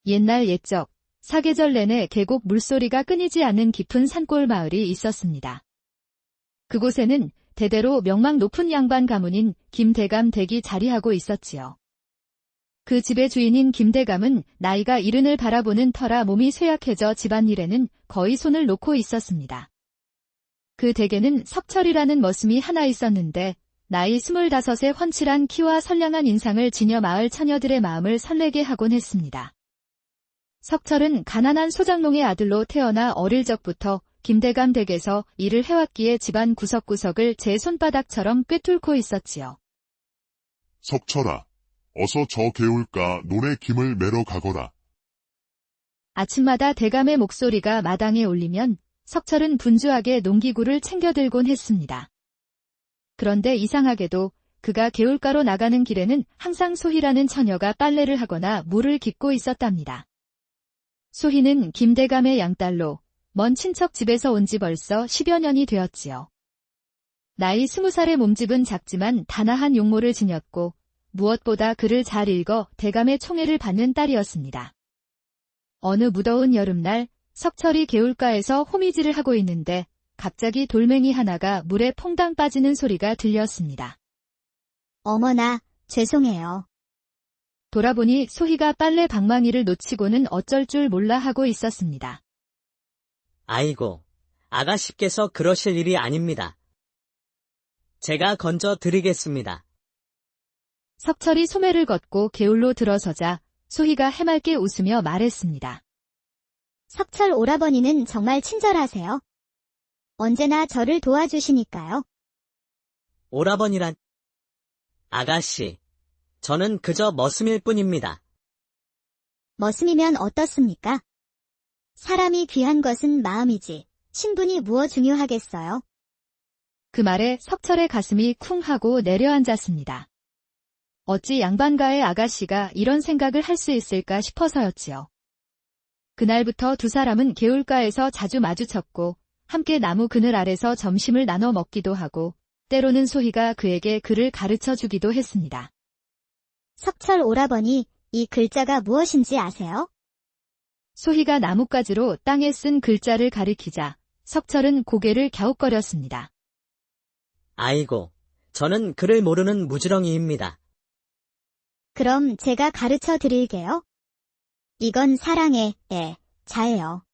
옛날 옛적, 사계절 내내 계곡 물소리가 끊이지 않는 깊은 산골 마을이 있었습니다. 그곳에는 대대로 명망 높은 양반 가문인 김대감 댁이 자리하고 있었지요. 그 집의 주인인 김대감은 나이가 이른을 바라보는 터라 몸이 쇠약해져 집안일에는 거의 손을 놓고 있었습니다. 그 댁에는 석철이라는 머슴이 하나 있었는데 나이 25의 훤칠한 키와 선량한 인상을 지녀 마을 처녀들의 마음을 설레게 하곤 했습니다. 석철은 가난한 소장농의 아들로 태어나 어릴 적부터 김대감 댁에서 일을 해왔기에 집안 구석구석을 제 손바닥처럼 꿰뚫고 있었지요. 석철아, 어서 저 개울가 논에 김을 매러 가거라. 아침마다 대감의 목소리가 마당에 울리면 석철은 분주하게 농기구를 챙겨들곤 했습니다. 그런데 이상하게도 그가 개울가로 나가는 길에는 항상 소희라는 처녀가 빨래를 하거나 물을 깃고 있었답니다. 소희는 김대감의 양딸로 먼 친척 집에서 온 지 벌써 10여 년이 되었지요. 나이 20살의 몸집은 작지만 단아한 용모를 지녔고 무엇보다 글을 잘 읽어 대감의 총애를 받는 딸이었습니다. 어느 무더운 여름날 석철이 개울가에서 호미질을 하고 있는데 갑자기 돌멩이 하나가 물에 퐁당 빠지는 소리가 들렸습니다. 어머나, 죄송해요. 돌아보니 소희가 빨래 방망이를 놓치고는 어쩔 줄 몰라 하고 있었습니다. 아이고, 아가씨께서 그러실 일이 아닙니다. 제가 건져 드리겠습니다. 석철이 소매를 걷고 개울로 들어서자 소희가 해맑게 웃으며 말했습니다. 석철 오라버니는 정말 친절하세요. 언제나 저를 도와주시니까요. 오라버니란? 아가씨, 저는 그저 머슴일 뿐입니다. 머슴이면 어떻습니까? 사람이 귀한 것은 마음이지, 신분이 무엇 중요하겠어요? 그 말에 석철의 가슴이 쿵 하고 내려앉았습니다. 어찌 양반가의 아가씨가 이런 생각을 할 수 있을까 싶어서였지요. 그날부터 두 사람은 개울가에서 자주 마주쳤고 함께 나무 그늘 아래서 점심을 나눠 먹기도 하고 때로는 소희가 그에게 글을 가르쳐 주기도 했습니다. 석철 오라버니, 이 글자가 무엇인지 아세요? 소희가 나뭇가지로 땅에 쓴 글자를 가리키자 석철은 고개를 갸웃거렸습니다. 아이고, 저는 글을 모르는 무지렁이입니다. 그럼 제가 가르쳐 드릴게요. 이건 사랑의 자예요.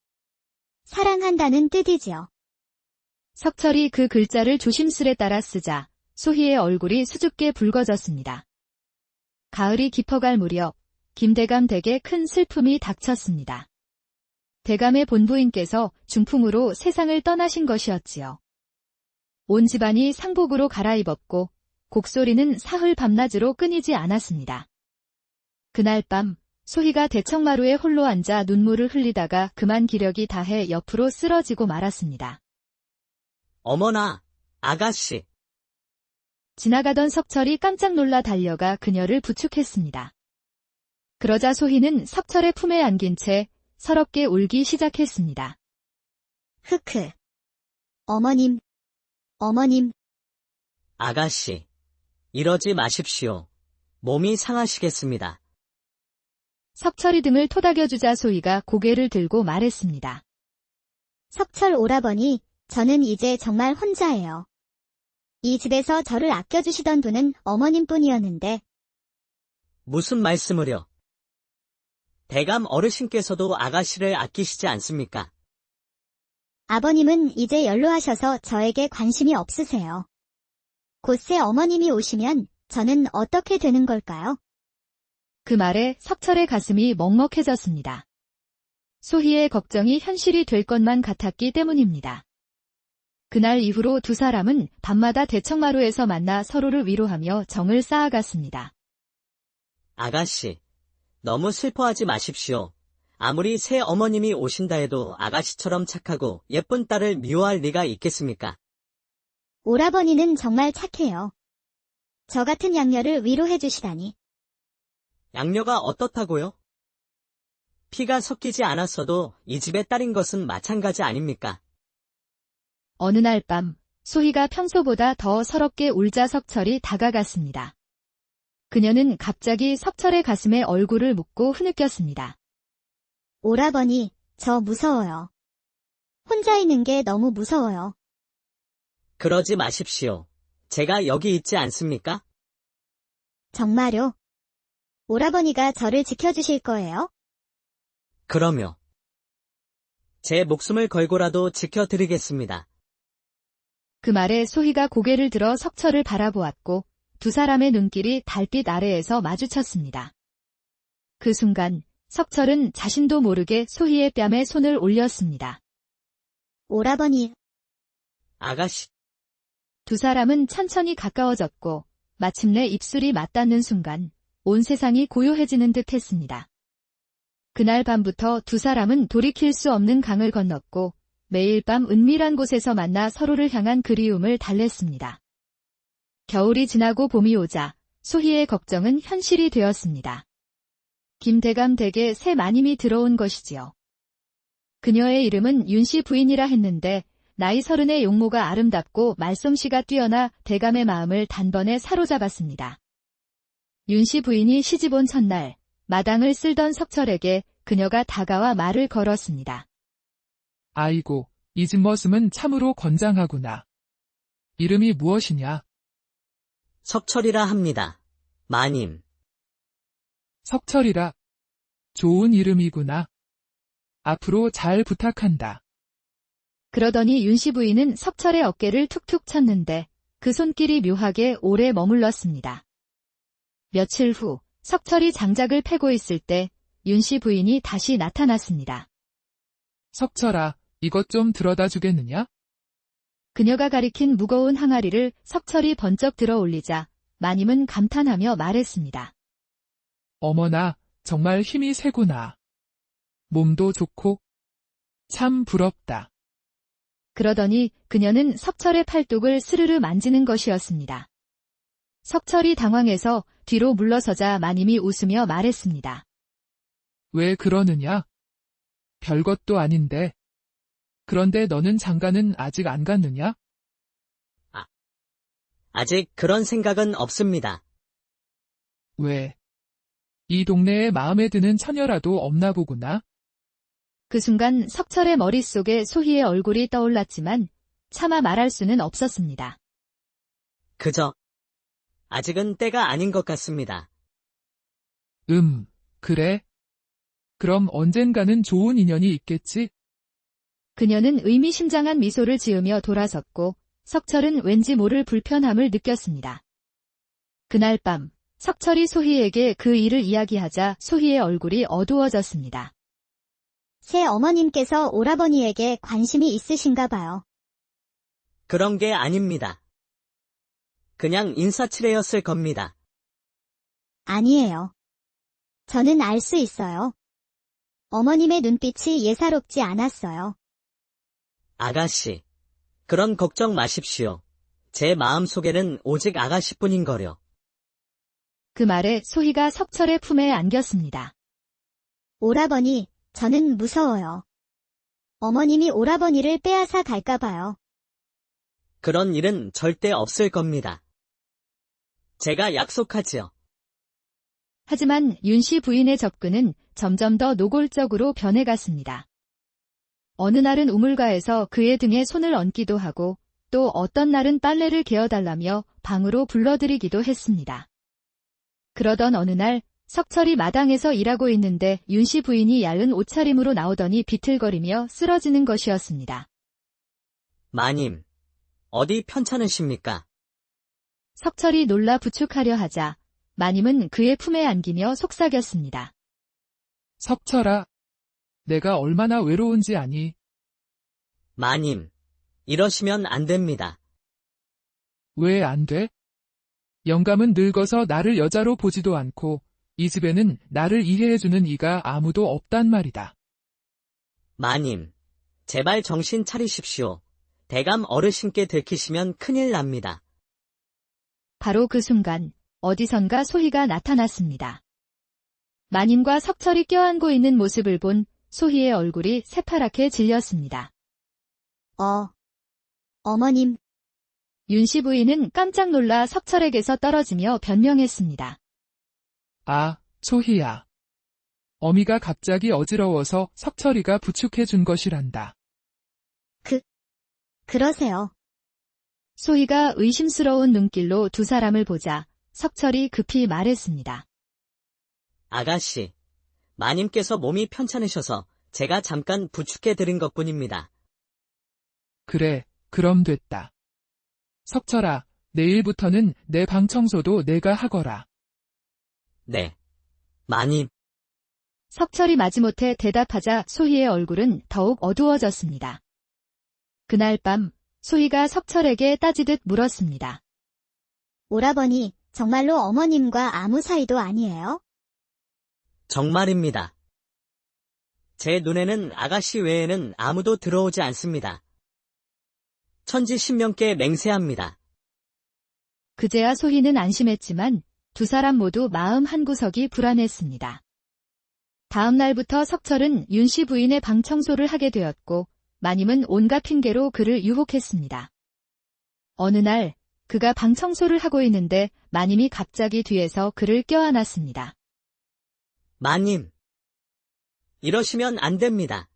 사랑한다는 뜻이지요. 석철이 그 글자를 조심스레 따라 쓰자 소희의 얼굴이 수줍게 붉어졌습니다. 가을이 깊어갈 무렵 김대감 댁에 큰 슬픔이 닥쳤습니다. 대감의 본부인께서 중풍으로 세상을 떠나신 것이었지요. 온 집안이 상복으로 갈아입었고 곡소리는 사흘 밤낮으로 끊이지 않았습니다. 그날 밤 소희가 대청마루에 홀로 앉아 눈물을 흘리다가 그만 기력이 다해 옆으로 쓰러지고 말았습니다. 어머나, 아가씨. 지나가던 석철이 깜짝 놀라 달려가 그녀를 부축했습니다. 그러자 소희는 석철의 품에 안긴 채 서럽게 울기 시작했습니다. 흑흑. 어머님. 아가씨, 이러지 마십시오. 몸이 상하시겠습니다. 석철이 등을 토닥여주자 소희가 고개를 들고 말했습니다. 석철 오라버니, 저는 이제 정말 혼자예요. 이 집에서 저를 아껴주시던 분은 어머님뿐이었는데. 무슨 말씀을요? 대감 어르신께서도 아가씨를 아끼시지 않습니까? 아버님은 이제 연로하셔서 저에게 관심이 없으세요. 곧새 어머님이 오시면 저는 어떻게 되는 걸까요? 그 말에 석철의 가슴이 먹먹해졌습니다. 소희의 걱정이 현실이 될 것만 같았기 때문입니다. 그날 이후로 두 사람은 밤마다 대청마루에서 만나 서로를 위로하며 정을 쌓아갔습니다. 아가씨, 너무 슬퍼하지 마십시오. 아무리 새 어머님이 오신다 해도 아가씨처럼 착하고 예쁜 딸을 미워할 리가 있겠습니까? 오라버니는 정말 착해요. 저 같은 양녀를 위로해 주시다니. 양녀가 어떻다고요? 피가 섞이지 않았어도 이 집의 딸인 것은 마찬가지 아닙니까? 어느 날 밤 소희가 평소보다 더 서럽게 울자 석철이 다가갔습니다. 그녀는 갑자기 석철의 가슴에 얼굴을 묻고 흐느꼈습니다. 오라버니, 저 무서워요. 혼자 있는 게 너무 무서워요. 그러지 마십시오. 제가 여기 있지 않습니까? 정말요? 오라버니가 저를 지켜주실 거예요? 그럼요. 제 목숨을 걸고라도 지켜드리겠습니다. 그 말에 소희가 고개를 들어 석철을 바라보았고 두 사람의 눈길이 달빛 아래에서 마주쳤습니다. 그 순간 석철은 자신도 모르게 소희의 뺨에 손을 올렸습니다. 오라버니, 아가씨, 두 사람은 천천히 가까워졌고 마침내 입술이 맞닿는 순간 온 세상이 고요해지는 듯 했습니다. 그날 밤부터 두 사람은 돌이킬 수 없는 강을 건넜고 매일 밤 은밀한 곳에서 만나 서로를 향한 그리움을 달랬습니다. 겨울이 지나고 봄이 오자 소희의 걱정은 현실이 되었습니다. 김대감 댁에 새 마님이 들어온 것이지요. 그녀의 이름은 윤씨 부인이라 했는데 나이 30의 용모가 아름답고 말솜씨가 뛰어나 대감의 마음을 단번에 사로잡았습니다. 윤씨 부인이 시집 온 첫날 마당을 쓸던 석철에게 그녀가 다가와 말을 걸었습니다. 아이고, 이 집 머슴은 참으로 건장하구나. 이름이 무엇이냐? 석철이라 합니다. 마님, 석철이라. 좋은 이름이구나. 앞으로 잘 부탁한다. 그러더니 윤씨 부인은 석철의 어깨를 툭툭 쳤는데 그 손길이 묘하게 오래 머물렀습니다. 며칠 후 석철이 장작을 패고 있을 때 윤씨 부인이 다시 나타났습니다. 석철아, 이것 좀 들어다 주겠느냐? 그녀가 가리킨 무거운 항아리를 석철이 번쩍 들어 올리자 마님은 감탄하며 말했습니다. 어머나, 정말 힘이 세구나. 몸도 좋고. 참 부럽다. 그러더니 그녀는 석철의 팔뚝을 스르르 만지는 것이었습니다. 석철이 당황해서 뒤로 물러서자 마님이 웃으며 말했습니다. 왜 그러느냐? 별것도 아닌데. 그런데 너는 장가는 아직 안 갔느냐? 아직 그런 생각은 없습니다. 왜? 이 동네에 마음에 드는 처녀라도 없나 보구나. 그 순간 석철의 머릿속에 소희의 얼굴이 떠올랐지만 차마 말할 수는 없었습니다. 그저 아직은 때가 아닌 것 같습니다. 그래? 그럼 언젠가는 좋은 인연이 있겠지? 그녀는 의미심장한 미소를 지으며 돌아섰고 석철은 왠지 모를 불편함을 느꼈습니다. 그날 밤 석철이 소희에게 그 일을 이야기하자 소희의 얼굴이 어두워졌습니다. 새 어머님께서 오라버니에게 관심이 있으신가 봐요. 그런 게 아닙니다. 그냥 인사치레였을 겁니다. 아니에요. 저는 알 수 있어요. 어머님의 눈빛이 예사롭지 않았어요. 아가씨, 그런 걱정 마십시오. 제 마음속에는 오직 아가씨뿐인거려. 그 말에 소희가 석철의 품에 안겼습니다. 오라버니, 저는 무서워요. 어머님이 오라버니를 빼앗아 갈까 봐요. 그런 일은 절대 없을 겁니다. 제가 약속하지요. 하지만 윤씨 부인의 접근은 점점 더 노골적으로 변해갔습니다. 어느 날은 우물가에서 그의 등에 손을 얹기도 하고 또 어떤 날은 빨래를 개어달라며 방으로 불러들이기도 했습니다. 그러던 어느 날 석철이 마당에서 일하고 있는데 윤씨 부인이 얇은 옷차림으로 나오더니 비틀거리며 쓰러지는 것이었습니다. 마님, 어디 편찮으십니까? 석철이 놀라 부축하려 하자 마님은 그의 품에 안기며 속삭였습니다. 석철아, 내가 얼마나 외로운지 아니? 마님, 이러시면 안 됩니다. 왜 안 돼? 영감은 늙어서 나를 여자로 보지도 않고 이 집에는 나를 이해해주는 이가 아무도 없단 말이다. 마님, 제발 정신 차리십시오. 대감 어르신께 들키시면 큰일 납니다. 바로 그 순간 어디선가 소희가 나타났습니다. 마님과 석철이 껴안고 있는 모습을 본 소희의 얼굴이 새파랗게 질렸습니다. 어머님, 윤씨 부인은 깜짝 놀라 석철에게서 떨어지며 변명했습니다. 아, 소희야. 어미가 갑자기 어지러워서 석철이가 부축해 준 것이란다. 그러세요. 소희가 의심스러운 눈길로 두 사람을 보자 석철이 급히 말했습니다. 아가씨, 마님께서 몸이 편찮으셔서 제가 잠깐 부축해 드린 것뿐입니다. 그래, 그럼 됐다. 석철아, 내일부터는 내 방 청소도 내가 하거라. 네. 마님, 석철이 마지못해 대답하자 소희의 얼굴은 더욱 어두워졌습니다. 그날 밤 소희가 석철에게 따지듯 물었습니다. 오라버니, 정말로 어머님과 아무 사이도 아니에요? 정말입니다. 제 눈에는 아가씨 외에는 아무도 들어오지 않습니다. 천지신명께 맹세합니다. 그제야 소희는 안심했지만 두 사람 모두 마음 한구석이 불안했습니다. 다음 날부터 석철은 윤씨 부인의 방 청소를 하게 되었고 마님은 온갖 핑계로 그를 유혹했습니다. 어느 날 그가 방 청소를 하고 있는데 마님이 갑자기 뒤에서 그를 껴안았습니다. 마님, 이러시면 안 됩니다.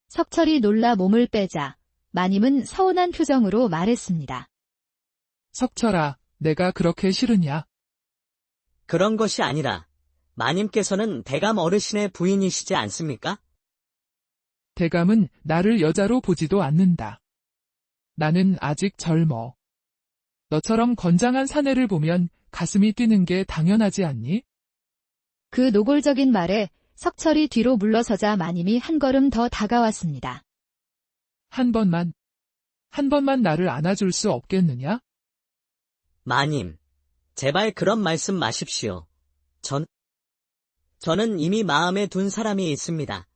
석철이 놀라 몸을 빼자 마님은 서운한 표정으로 말했습니다. 석철아, 내가 그렇게 싫으냐? 그런 것이 아니라 마님께서는 대감 어르신의 부인이시지 않습니까? 대감은 나를 여자로 보지도 않는다. 나는 아직 젊어. 너처럼 건장한 사내를 보면 가슴이 뛰는 게 당연하지 않니? 그 노골적인 말에 석철이 뒤로 물러서자 마님이 한 걸음 더 다가왔습니다. 한 번만 나를 안아줄 수 없겠느냐? 마님, 제발 그런 말씀 마십시오. 저는 이미 마음에 둔 사람이 있습니다.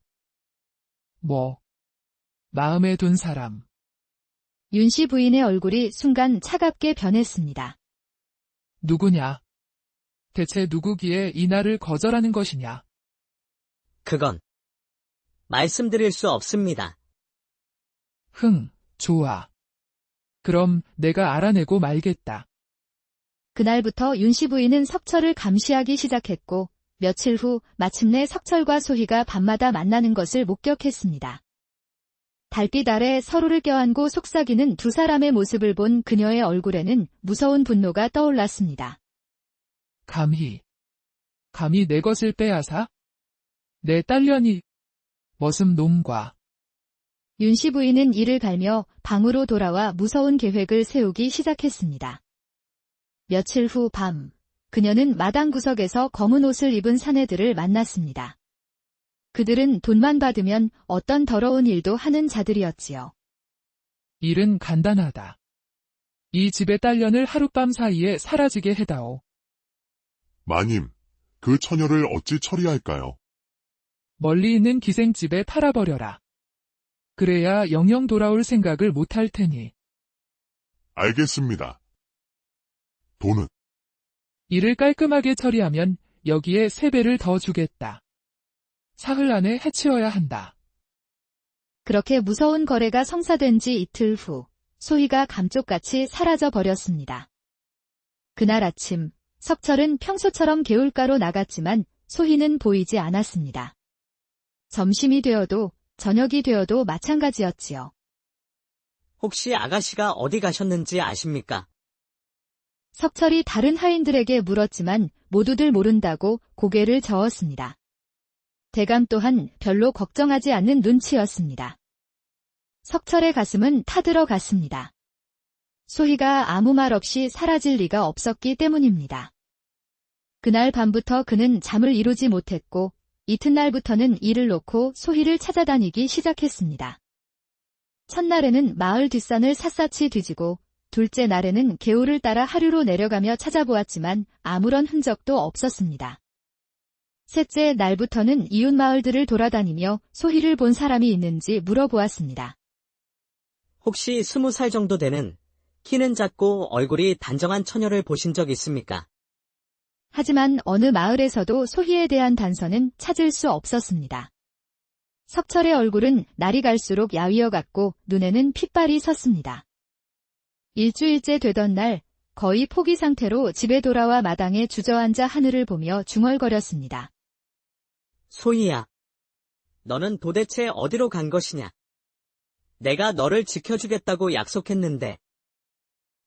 뭐, 마음에 둔 사람. 윤씨 부인의 얼굴이 순간 차갑게 변했습니다. 누구냐? 대체 누구기에 이 날을 거절하는 것이냐? 그건 말씀드릴 수 없습니다. 좋아. 그럼 내가 알아내고 말겠다. 그날부터 윤씨 부인은 석철을 감시하기 시작했고 며칠 후 마침내 석철과 소희가 밤마다 만나는 것을 목격했습니다. 달빛 아래 서로를 껴안고 속삭이는 두 사람의 모습을 본 그녀의 얼굴에는 무서운 분노가 떠올랐습니다. 감히 내 것을 빼앗아? 내 딸년이 머슴 놈과. 윤씨 부인은 이를 갈며 방으로 돌아와 무서운 계획을 세우기 시작했습니다. 며칠 후 밤, 그녀는 마당 구석에서 검은 옷을 입은 사내들을 만났습니다. 그들은 돈만 받으면 어떤 더러운 일도 하는 자들이었지요. 일은 간단하다. 이 집의 딸년을 하룻밤 사이에 사라지게 해다오. 마님, 그 처녀를 어찌 처리할까요? 멀리 있는 기생집에 팔아버려라. 그래야 영영 돌아올 생각을 못할 테니. 알겠습니다. 돈은? 일을 깔끔하게 처리하면 여기에 3배를 더 주겠다. 사흘 안에 해치워야 한다. 그렇게 무서운 거래가 성사된 지 이틀 후, 소희가 감쪽같이 사라져 버렸습니다. 그날 아침, 석철은 평소처럼 개울가로 나갔지만 소희는 보이지 않았습니다. 점심이 되어도 저녁이 되어도 마찬가지였지요. 혹시 아가씨가 어디 가셨는지 아십니까? 석철이 다른 하인들에게 물었지만 모두들 모른다고 고개를 저었습니다. 대감 또한 별로 걱정하지 않는 눈치였습니다. 석철의 가슴은 타들어갔습니다. 소희가 아무 말 없이 사라질 리가 없었기 때문입니다. 그날 밤부터 그는 잠을 이루지 못했고 이튿날부터는 일을 놓고 소희를 찾아다니기 시작했습니다. 첫날에는 마을 뒷산을 샅샅이 뒤지고 둘째 날에는 개울을 따라 하류로 내려가며 찾아보았지만 아무런 흔적도 없었습니다. 셋째 날부터는 이웃 마을들을 돌아다니며 소희를 본 사람이 있는지 물어보았습니다. 혹시 20살 정도 되는 키는 작고 얼굴이 단정한 처녀를 보신 적 있습니까? 하지만 어느 마을에서도 소희에 대한 단서는 찾을 수 없었습니다. 석철의 얼굴은 날이 갈수록 야위어갔고 눈에는 핏발이 섰습니다. 일주일째 되던 날 거의 포기 상태로 집에 돌아와 마당에 주저앉아 하늘을 보며 중얼거렸습니다. 소희야. 너는 도대체 어디로 간 것이냐? 내가 너를 지켜주겠다고 약속했는데.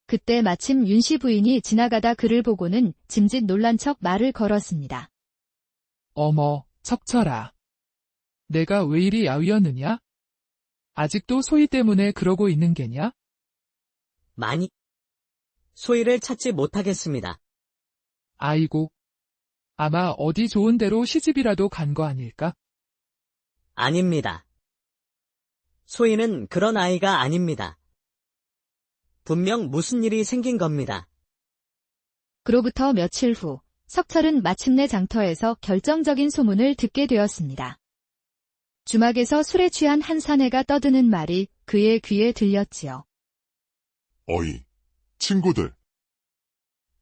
그때 마침 윤씨 부인이 지나가다 그를 보고는 짐짓 놀란 척 말을 걸었습니다. 어머, 석철아. 내가 왜 이리 야위었느냐? 아직도 소희 때문에 그러고 있는 게냐? 많이. 소희를 찾지 못하겠습니다. 아이고. 아마 어디 좋은 데로 시집이라도 간 거 아닐까? 아닙니다. 소희는 그런 아이가 아닙니다. 분명 무슨 일이 생긴 겁니다. 그로부터 며칠 후 석철은 마침내 장터에서 결정적인 소문을 듣게 되었습니다. 주막에서 술에 취한 한 사내가 떠드는 말이 그의 귀에 들렸지요. 어이, 친구들.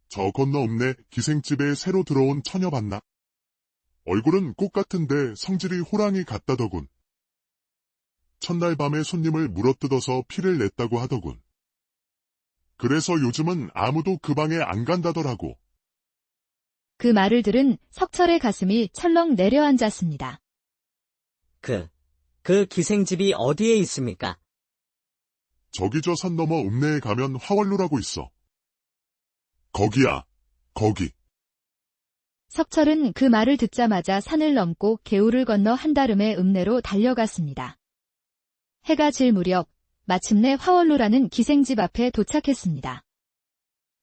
저 건너 읍내 기생집에 새로 들어온 처녀 봤나? 얼굴은 꽃 같은데 성질이 호랑이 같다더군. 첫날 밤에 손님을 물어뜯어서 피를 냈다고 하더군. 그래서 요즘은 아무도 그 방에 안 간다더라고. 그 말을 들은 석철의 가슴이 철렁 내려앉았습니다. 그 기생집이 어디에 있습니까? 저기 저 산 넘어 읍내에 가면 화월루라고 있어. 거기야, 거기. 석철은 그 말을 듣자마자 산을 넘고 개울을 건너 한다름에 읍내로 달려갔습니다. 해가 질 무렵 마침내 화월루라는 기생집 앞에 도착했습니다.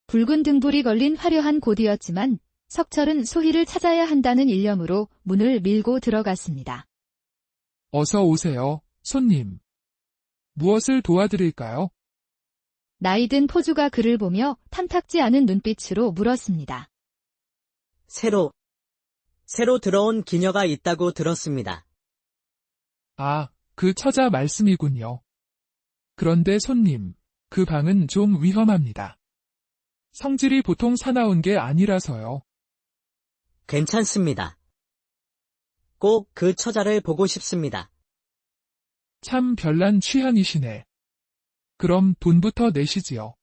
붉은 등불이 걸린 화려한 곳이었지만 석철은 소희를 찾아야 한다는 일념으로 문을 밀고 들어갔습니다. 어서 오세요, 손님. 무엇을 도와드릴까요? 나이든 포주가 그를 보며 탐탁지 않은 눈빛으로 물었습니다. 새로 들어온 기녀가 있다고 들었습니다. 아, 그 처자 말씀이군요. 그런데 손님, 그 방은 좀 위험합니다. 성질이 보통 사나운 게 아니라서요. 괜찮습니다. 꼭 그 처자를 보고 싶습니다. 참 별난 취향이시네. 그럼 돈부터 내시지요.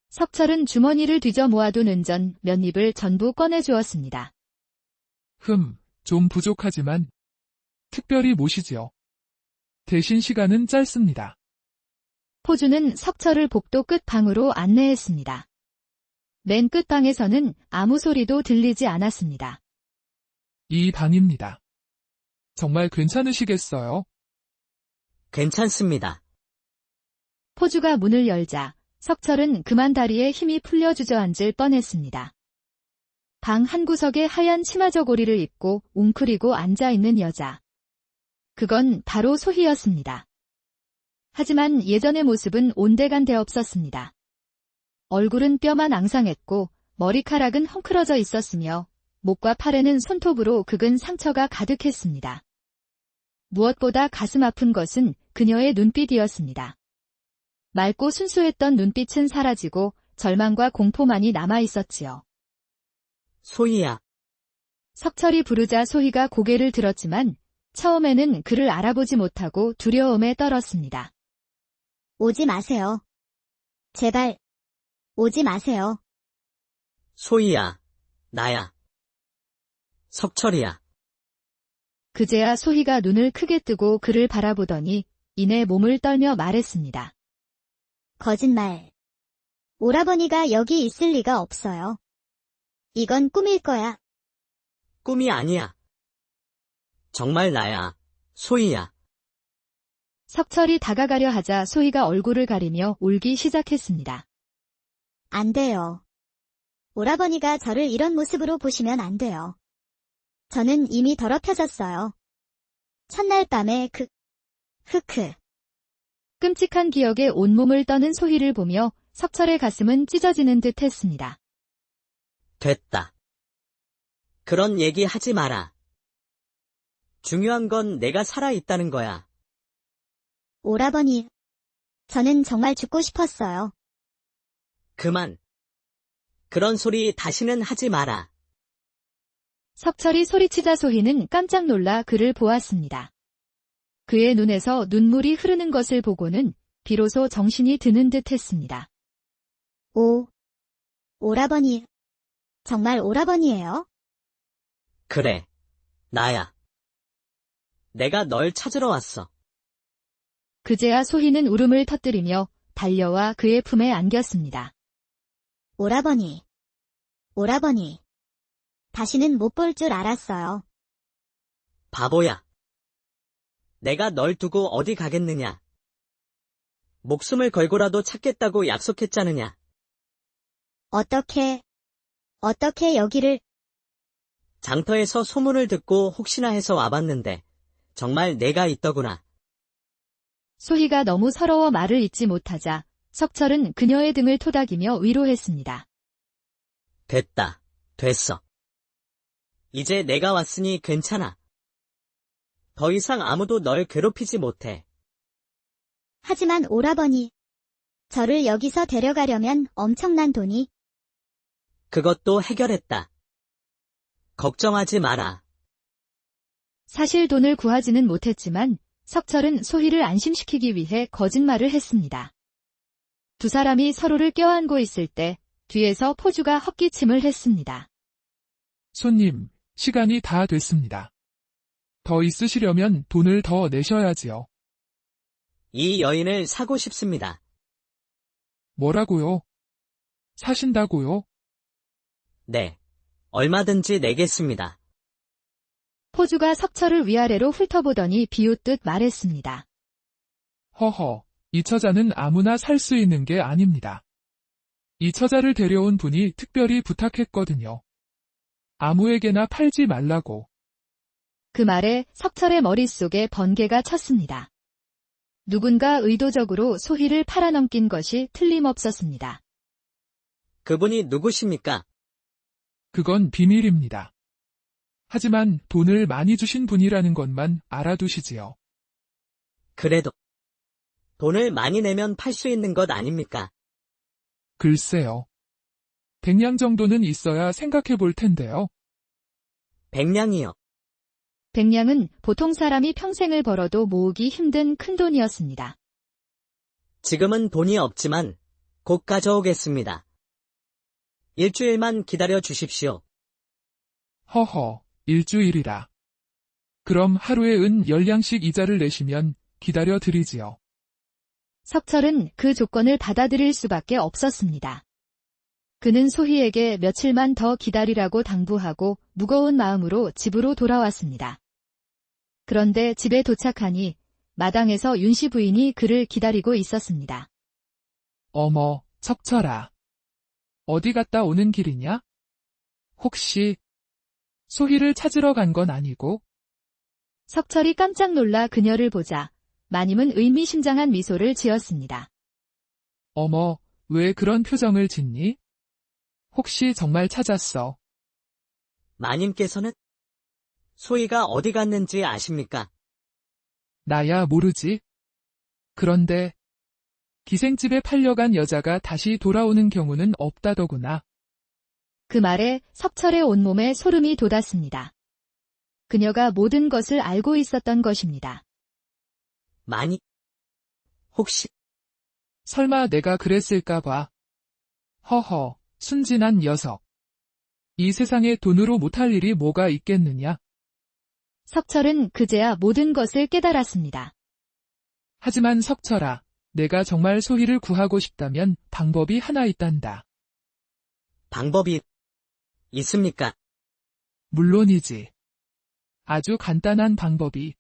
석철은 주머니를 뒤져 모아둔 은전 몇 입을 전부 꺼내주었습니다. 좀 부족하지만 특별히 모시지요. 대신 시간은 짧습니다. 포주는 석철을 복도 끝 방으로 안내했습니다. 맨 끝 방에서는 아무 소리도 들리지 않았습니다. 이 방입니다. 정말 괜찮으시겠어요? 괜찮습니다. 포주가 문을 열자 석철은 그만 다리에 힘이 풀려 주저앉을 뻔했습니다. 방 한구석에 하얀 치마 저고리를 입고 웅크리고 앉아있는 여자. 그건 바로 소희였습니다. 하지만 예전의 모습은 온데간데 없었습니다. 얼굴은 뼈만 앙상했고 머리카락은 헝클어져 있었으며 목과 팔에는 손톱으로 긁은 상처가 가득했습니다. 무엇보다 가슴 아픈 것은 그녀의 눈빛이었습니다. 맑고 순수했던 눈빛은 사라지고 절망과 공포만이 남아있었지요. 소희야. 석철이 부르자 소희가 고개를 들었지만 처음에는 그를 알아보지 못하고 두려움에 떨었습니다. 오지 마세요. 제발, 오지 마세요. 소희야. 나야. 석철이야. 그제야 소희가 눈을 크게 뜨고 그를 바라보더니 이내 몸을 떨며 말했습니다. 거짓말. 오라버니가 여기 있을 리가 없어요. 이건 꿈일 거야. 꿈이 아니야. 정말 나야. 소희야. 석철이 다가가려 하자 소희가 얼굴을 가리며 울기 시작했습니다. 안 돼요. 오라버니가 저를 이런 모습으로 보시면 안 돼요. 저는 이미 더럽혀졌어요. 첫날 밤에 흑흑. 끔찍한 기억에 온몸을 떠는 소희를 보며 석철의 가슴은 찢어지는 듯 했습니다. 됐다. 그런 얘기 하지 마라. 중요한 건 내가 살아있다는 거야. 오라버니, 저는 정말 죽고 싶었어요. 그만. 그런 소리 다시는 하지 마라. 석철이 소리치자 소희는 깜짝 놀라 그를 보았습니다. 그의 눈에서 눈물이 흐르는 것을 보고는 비로소 정신이 드는 듯 했습니다. 오라버니, 정말 오라버니예요? 그래. 나야. 내가 널 찾으러 왔어. 그제야 소희는 울음을 터뜨리며 달려와 그의 품에 안겼습니다. 오라버니. 오라버니. 다시는 못 볼 줄 알았어요. 바보야. 내가 널 두고 어디 가겠느냐. 목숨을 걸고라도 찾겠다고 약속했잖느냐. 어떻게 여기를, 장터에서 소문을 듣고 혹시나 해서 와봤는데 정말 내가 있더구나. 소희가 너무 서러워 말을 잇지 못하자 석철은 그녀의 등을 토닥이며 위로했습니다. 됐다. 됐어. 이제 내가 왔으니 괜찮아. 더 이상 아무도 널 괴롭히지 못해. 하지만 오라버니. 저를 여기서 데려가려면 엄청난 돈이, 그것도 해결했다. 걱정하지 마라. 사실 돈을 구하지는 못했지만 석철은 소희를 안심시키기 위해 거짓말을 했습니다. 두 사람이 서로를 껴안고 있을 때 뒤에서 포주가 헛기침을 했습니다. 손님, 시간이 다 됐습니다. 더 있으시려면 돈을 더 내셔야지요. 이 여인을 사고 싶습니다. 뭐라고요? 사신다고요? 네. 얼마든지 내겠습니다. 포주가 석철을 위아래로 훑어보더니 비웃듯 말했습니다. 허허, 이 처자는 아무나 살 수 있는 게 아닙니다. 이 처자를 데려온 분이 특별히 부탁했거든요. 아무에게나 팔지 말라고. 그 말에 석철의 머릿속에 번개가 쳤습니다. 누군가 의도적으로 소희를 팔아넘긴 것이 틀림없었습니다. 그분이 누구십니까? 그건 비밀입니다. 하지만 돈을 많이 주신 분이라는 것만 알아두시지요. 그래도 돈을 많이 내면 팔 수 있는 것 아닙니까? 글쎄요. 100냥 정도는 있어야 생각해 볼 텐데요. 100냥이요. 100냥은 보통 사람이 평생을 벌어도 모으기 힘든 큰돈이었습니다. 지금은 돈이 없지만 곧 가져오겠습니다. 일주일만 기다려 주십시오. 허허, 일주일이라. 그럼 하루에 은 10냥씩 이자를 내시면 기다려 드리지요. 석철은 그 조건을 받아들일 수밖에 없었습니다. 그는 소희에게 며칠만 더 기다리라고 당부하고 무거운 마음으로 집으로 돌아왔습니다. 그런데 집에 도착하니 마당에서 윤씨 부인이 그를 기다리고 있었습니다. 어머, 석철아. 어디 갔다 오는 길이냐? 혹시 소희를 찾으러 간 건 아니고? 석철이 깜짝 놀라 그녀를 보자 마님은 의미심장한 미소를 지었습니다. 어머, 왜 그런 표정을 짓니? 혹시 정말 찾았어? 마님께서는 소희가 어디 갔는지 아십니까? 나야 모르지. 그런데 기생집에 팔려간 여자가 다시 돌아오는 경우는 없다더구나. 그 말에 석철의 온몸에 소름이 돋았습니다. 그녀가 모든 것을 알고 있었던 것입니다. 많이? 혹시 설마 내가 그랬을까 봐. 허허, 순진한 녀석. 이 세상에 돈으로 못할 일이 뭐가 있겠느냐? 석철은 그제야 모든 것을 깨달았습니다. 하지만 석철아, 내가 정말 소희를 구하고 싶다면 방법이 하나 있단다. 방법이 있습니까? 물론이지. 아주 간단한 방법이.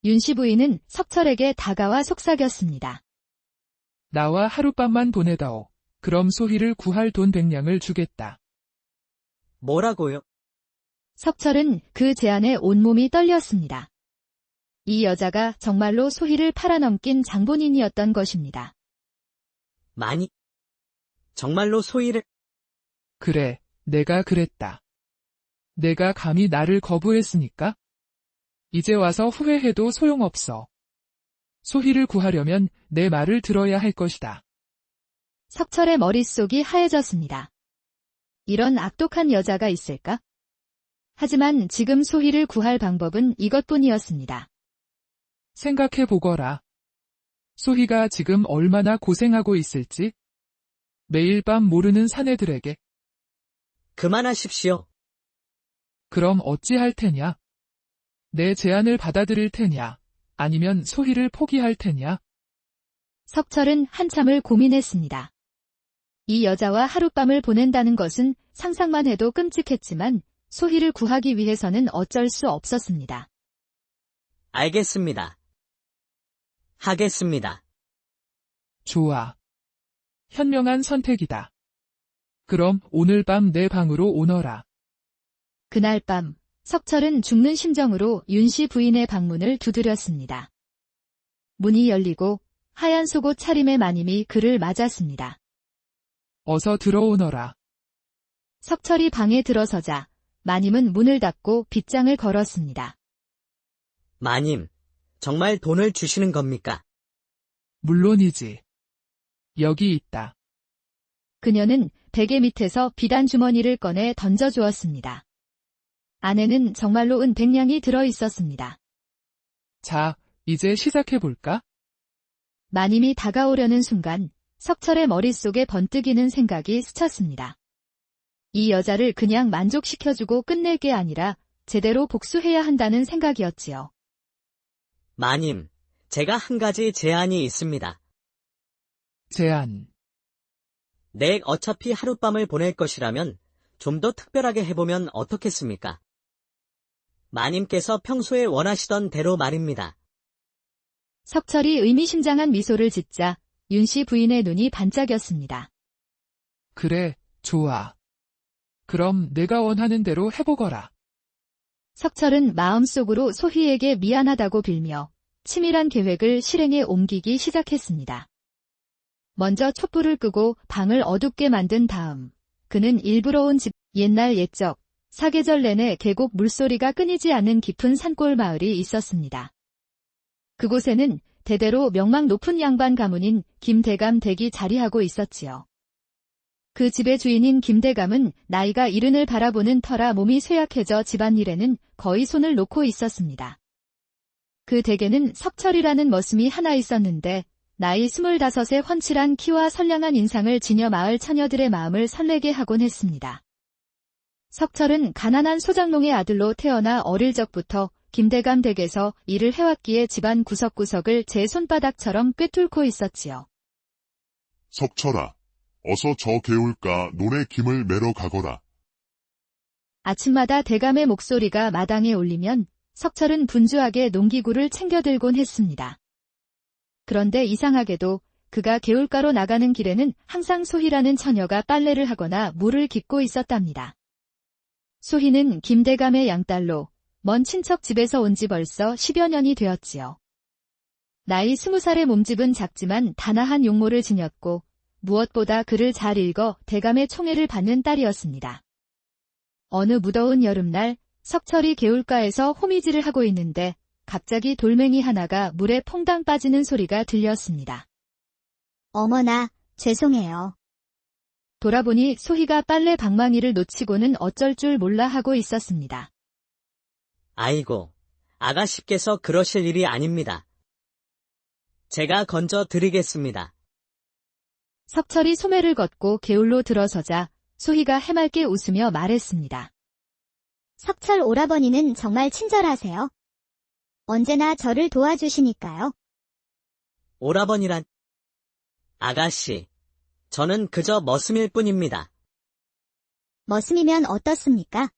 윤씨 부인은 석철에게 다가와 속삭였습니다. 나와 하룻밤만 보내다오. 그럼 소희를 구할 돈 100냥을 주겠다. 뭐라고요? 석철은 그 제안에 온몸이 떨렸습니다. 이 여자가 정말로 소희를 팔아넘긴 장본인이었던 것입니다. 많이? 정말로 소희를? 그래, 내가 그랬다. 내가 감히 나를 거부했으니까? 이제 와서 후회해도 소용없어. 소희를 구하려면 내 말을 들어야 할 것이다. 석철의 머릿속이 하얘졌습니다. 이런 악독한 여자가 있을까? 하지만 지금 소희를 구할 방법은 이것뿐이었습니다. 생각해 보거라. 소희가 지금 얼마나 고생하고 있을지? 매일 밤 모르는 사내들에게. 그만하십시오. 그럼 어찌할 테냐? 내 제안을 받아들일 테냐? 아니면 소희를 포기할 테냐? 석철은 한참을 고민했습니다. 이 여자와 하룻밤을 보낸다는 것은 상상만 해도 끔찍했지만 소희를 구하기 위해서는 어쩔 수 없었습니다. 알겠습니다. 하겠습니다. 좋아. 현명한 선택이다. 그럼 오늘 밤 내 방으로 오너라. 그날 밤 석철은 죽는 심정으로 윤씨 부인의 방문을 두드렸습니다. 문이 열리고 하얀 속옷 차림의 마님이 그를 맞았습니다. 어서 들어오너라. 석철이 방에 들어서자 마님은 문을 닫고 빗장을 걸었습니다. 마님, 정말 돈을 주시는 겁니까? 물론이지. 여기 있다. 그녀는 베개 밑에서 비단 주머니를 꺼내 던져주었습니다. 안에는 정말로 은 100냥이 들어있었습니다. 자, 이제 시작해볼까? 마님이 다가오려는 순간 석철의 머릿속에 번뜩이는 생각이 스쳤습니다. 이 여자를 그냥 만족시켜주고 끝낼 게 아니라 제대로 복수해야 한다는 생각이었지요. 마님, 제가 한 가지 제안이 있습니다. 제안. 내 어차피 하룻밤을 보낼 것이라면 좀 더 특별하게 해보면 어떻겠습니까? 마님께서 평소에 원하시던 대로 말입니다. 석철이 의미심장한 미소를 짓자 윤씨 부인의 눈이 반짝였습니다. 그래, 좋아. 그럼 내가 원하는 대로 해보거라. 석철은 마음속으로 소희에게 미안하다고 빌며 치밀한 계획을 실행에 옮기기 시작했습니다. 먼저 촛불을 끄고 방을 어둡게 만든 다음 그는 일부러 온 집 옛날 옛적 사계절 내내 계곡 물소리가 끊이지 않는 깊은 산골 마을이 있었습니다. 그곳에는 대대로 명망 높은 양반 가문인 김대감 댁이 자리하고 있었지요. 그 집의 주인인 김대감은 나이가 이른을 바라보는 터라 몸이 쇠약해져 집안일에는 거의 손을 놓고 있었습니다. 그 댁에는 석철이라는 머슴이 하나 있었는데 나이 25의 훤칠한 키와 선량한 인상을 지녀 마을 처녀들의 마음을 설레게 하곤 했습니다. 석철은 가난한 소장농의 아들로 태어나 어릴 적부터 김대감 댁에서 일을 해왔기에 집안 구석구석을 제 손바닥처럼 꿰뚫고 있었지요. 석철아, 어서 저 개울가 논에 김을 매러 가거라. 아침마다 대감의 목소리가 마당에 울리면 석철은 분주하게 농기구를 챙겨 들곤 했습니다. 그런데 이상하게도 그가 개울가로 나가는 길에는 항상 소희라는 처녀가 빨래를 하거나 물을 깃고 있었답니다. 소희는 김대감의 양딸로 먼 친척 집에서 온 지 벌써 10여 년이 되었지요. 나이 20살의 몸집은 작지만 단아한 용모를 지녔고 무엇보다 글을 잘 읽어 대감의 총애를 받는 딸이었습니다. 어느 무더운 여름날 석철이 개울가에서 호미질을 하고 있는데 갑자기 돌멩이 하나가 물에 퐁당 빠지는 소리가 들렸습니다. 어머나, 죄송해요. 돌아보니 소희가 빨래 방망이를 놓치고는 어쩔 줄 몰라 하고 있었습니다. 아이고, 아가씨께서 그러실 일이 아닙니다. 제가 건져 드리겠습니다. 석철이 소매를 걷고 개울로 들어서자 소희가 해맑게 웃으며 말했습니다. 석철 오라버니는 정말 친절하세요. 언제나 저를 도와주시니까요. 오라버니란 아가씨, 저는 그저 머슴일 뿐입니다. 머슴이면 어떻습니까?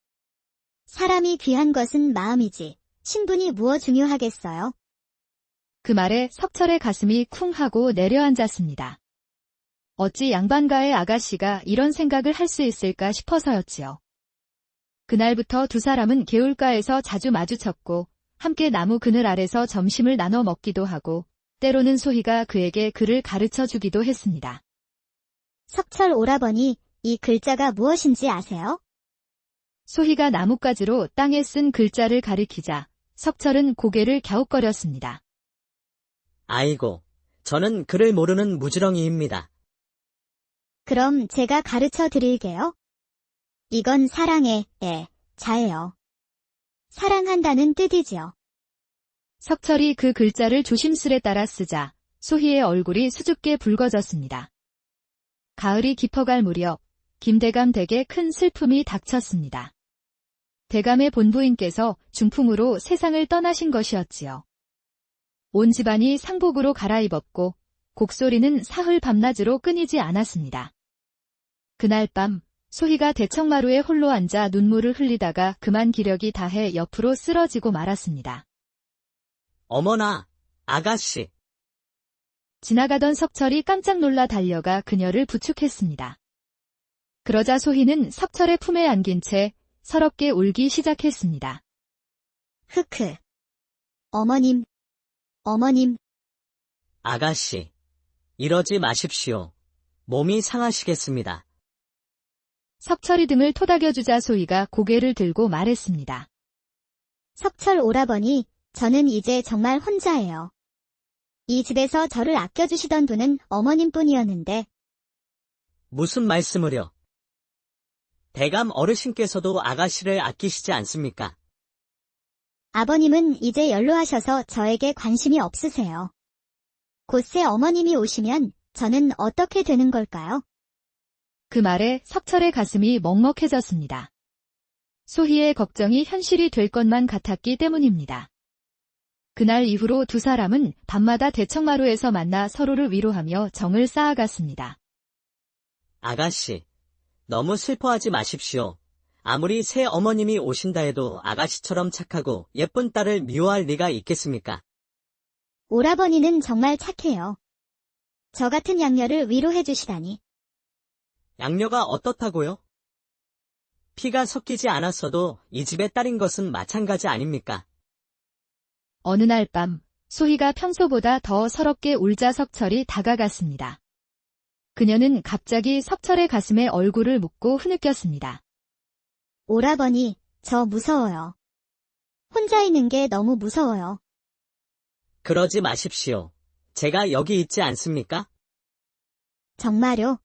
사람이 귀한 것은 마음이지 신분이 무엇 중요하겠어요. 그 말에 석철의 가슴이 쿵 하고 내려앉았습니다. 어찌 양반가의 아가씨가 이런 생각을 할 수 있을까 싶어서였지요. 그날부터 두 사람은 개울가에서 자주 마주쳤고 함께 나무 그늘 아래서 점심을 나눠 먹기도 하고 때로는 소희가 그에게 글을 가르쳐 주기도 했습니다. 석철 오라버니, 이 글자가 무엇인지 아세요? 소희가 나뭇가지로 땅에 쓴 글자를 가리키자 석철은 고개를 갸웃거렸습니다. 아이고, 저는 글을 모르는 무지렁이입니다. 그럼 제가 가르쳐 드릴게요. 이건 사랑의 자예요. 사랑한다는 뜻이지요. 석철이 그 글자를 조심스레 따라 쓰자 소희의 얼굴이 수줍게 붉어졌습니다. 가을이 깊어갈 무렵 김대감 댁에 큰 슬픔이 닥쳤습니다. 대감의 본부인께서 중풍으로 세상을 떠나신 것이었지요. 온 집안이 상복으로 갈아입었고 곡소리는 사흘 밤낮으로 끊이지 않았습니다. 그날 밤 소희가 대청마루에 홀로 앉아 눈물을 흘리다가 그만 기력이 다해 옆으로 쓰러지고 말았습니다. 어머나, 아가씨. 지나가던 석철이 깜짝 놀라 달려가 그녀를 부축했습니다. 그러자 소희는 석철의 품에 안긴 채 서럽게 울기 시작했습니다. 흑흑. 어머님. 어머님. 아가씨. 이러지 마십시오. 몸이 상하시겠습니다. 석철이 등을 토닥여주자 소희가 고개를 들고 말했습니다. 석철 오라버니, 저는 이제 정말 혼자예요. 이 집에서 저를 아껴주시던 분은 어머님뿐이었는데. 무슨 말씀을요? 대감 어르신께서도 아가씨를 아끼시지 않습니까? 아버님은 이제 연로하셔서 저에게 관심이 없으세요. 곧새 어머님이 오시면 저는 어떻게 되는 걸까요? 그 말에 석철의 가슴이 먹먹해졌습니다. 소희의 걱정이 현실이 될 것만 같았기 때문입니다. 그날 이후로 두 사람은 밤마다 대청마루에서 만나 서로를 위로하며 정을 쌓아갔습니다. 아가씨, 너무 슬퍼하지 마십시오. 아무리 새 어머님이 오신다 해도 아가씨처럼 착하고 예쁜 딸을 미워할 리가 있겠습니까? 오라버니는 정말 착해요. 저 같은 양녀를 위로해 주시다니. 양녀가 어떻다고요? 피가 섞이지 않았어도 이 집의 딸인 것은 마찬가지 아닙니까? 어느 날 밤 소희가 평소보다 더 서럽게 울자 석철이 다가갔습니다. 그녀는 갑자기 석철의 가슴에 얼굴을 묻고 흐느꼈습니다. 오라버니, 저 무서워요. 혼자 있는 게 너무 무서워요. 그러지 마십시오. 제가 여기 있지 않습니까? 정말요?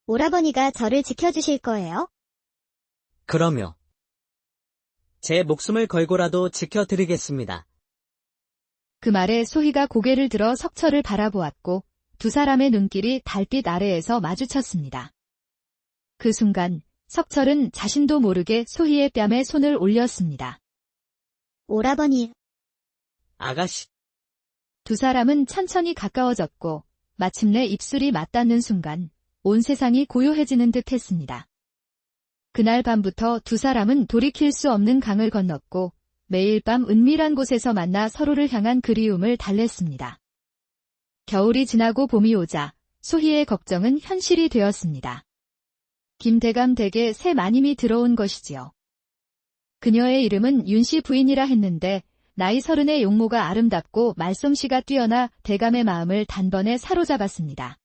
오라버니가 저를 지켜주실 거예요? 그럼요. 제 목숨을 걸고라도 지켜드리겠습니다. 그 말에 소희가 고개를 들어 석철을 바라보았고 두 사람의 눈길이 달빛 아래에서 마주쳤습니다. 그 순간 석철은 자신도 모르게 소희의 뺨에 손을 올렸습니다. 오라버니. 아가씨. 두 사람은 천천히 가까워졌고 마침내 입술이 맞닿는 순간 온 세상이 고요해지는 듯 했습니다. 그날 밤부터 두 사람은 돌이킬 수 없는 강을 건넜고 매일 밤 은밀한 곳에서 만나 서로를 향한 그리움을 달랬습니다. 겨울이 지나고 봄이 오자 소희의 걱정은 현실이 되었습니다. 김대감 댁에 새 마님이 들어온 것이지요. 그녀의 이름은 윤씨 부인이라 했는데 나이 30의 용모가 아름답고 말솜씨가 뛰어나 대감의 마음을 단번에 사로잡았습니다.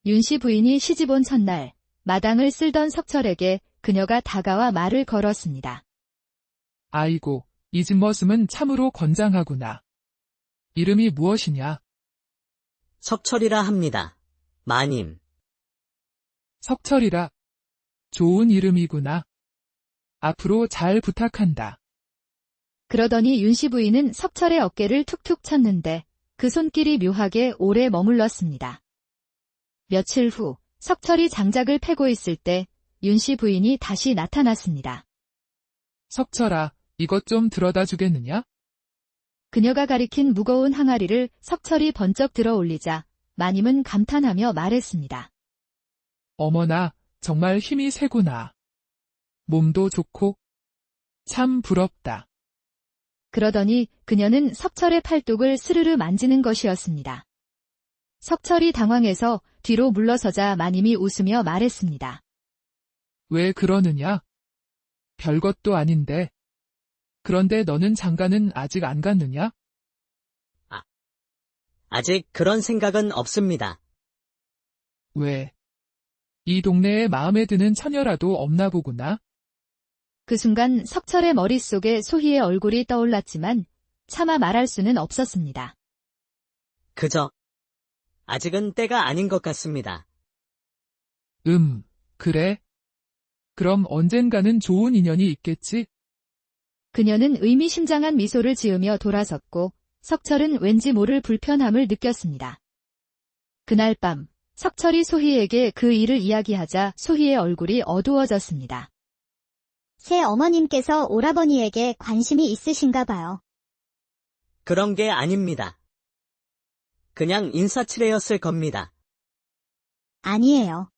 윤씨 부인이 시집온 첫날 마당을 쓸던 석철에게 그녀가 다가와 말을 걸었습니다. 아이고, 이 집 머슴은 참으로 건장하구나. 이름이 무엇이냐? 석철이라 합니다. 마님. 석철이라. 좋은 이름이구나. 앞으로 잘 부탁한다. 그러더니 윤씨 부인은 석철의 어깨를 툭툭 쳤는데 그 손길이 묘하게 오래 머물렀습니다. 며칠 후 석철이 장작을 패고 있을 때 윤씨 부인이 다시 나타났습니다. 석철아, 이것 좀 들어다 주겠느냐? 그녀가 가리킨 무거운 항아리를 석철이 번쩍 들어 올리자 마님은 감탄하며 말했습니다. 어머나, 정말 힘이 세구나. 몸도 좋고 참 부럽다. 그러더니 그녀는 석철의 팔뚝을 스르르 만지는 것이었습니다. 석철이 당황해서 뒤로 물러서자 마님이 웃으며 말했습니다. 왜 그러느냐? 별것도 아닌데. 그런데 너는 장가는 아직 안 갔느냐? 아직 그런 생각은 없습니다. 왜? 이 동네에 마음에 드는 처녀라도 없나 보구나. 그 순간 석철의 머릿속에 소희의 얼굴이 떠올랐지만 차마 말할 수는 없었습니다. 그저 아직은 때가 아닌 것 같습니다. 그래? 그럼 언젠가는 좋은 인연이 있겠지? 그녀는 의미심장한 미소를 지으며 돌아섰고 석철은 왠지 모를 불편함을 느꼈습니다. 그날 밤 석철이 소희에게 그 일을 이야기하자 소희의 얼굴이 어두워졌습니다. 새 어머님께서 오라버니에게 관심이 있으신가 봐요. 그런 게 아닙니다. 그냥 인사치레였을 겁니다. 아니에요.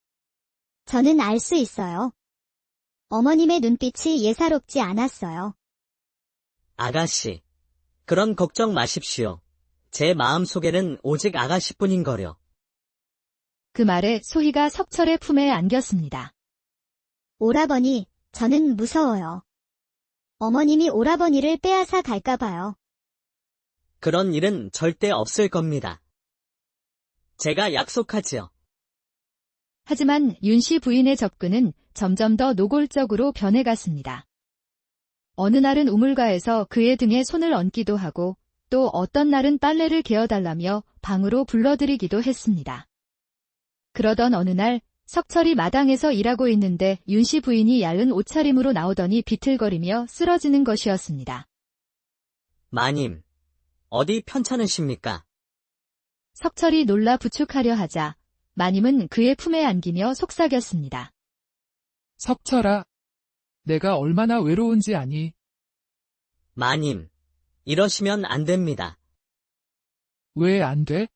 저는 알 수 있어요. 어머님의 눈빛이 예사롭지 않았어요. 아가씨, 그런 걱정 마십시오. 제 마음속에는 오직 아가씨뿐인거려. 그 말에 소희가 석철의 품에 안겼습니다. 오라버니, 저는 무서워요. 어머님이 오라버니를 빼앗아 갈까 봐요. 그런 일은 절대 없을 겁니다. 제가 약속하지요. 하지만 윤씨 부인의 접근은 점점 더 노골적으로 변해갔습니다. 어느 날은 우물가에서 그의 등에 손을 얹기도 하고 또 어떤 날은 빨래를 개어달라며 방으로 불러들이기도 했습니다. 그러던 어느 날 석철이 마당에서 일하고 있는데 윤씨 부인이 얇은 옷차림으로 나오더니 비틀거리며 쓰러지는 것이었습니다. 마님, 어디 편찮으십니까? 석철이 놀라 부축하려 하자 마님은 그의 품에 안기며 속삭였습니다. 석철아, 내가 얼마나 외로운지 아니? 마님, 이러시면 안 됩니다. 왜 안 돼?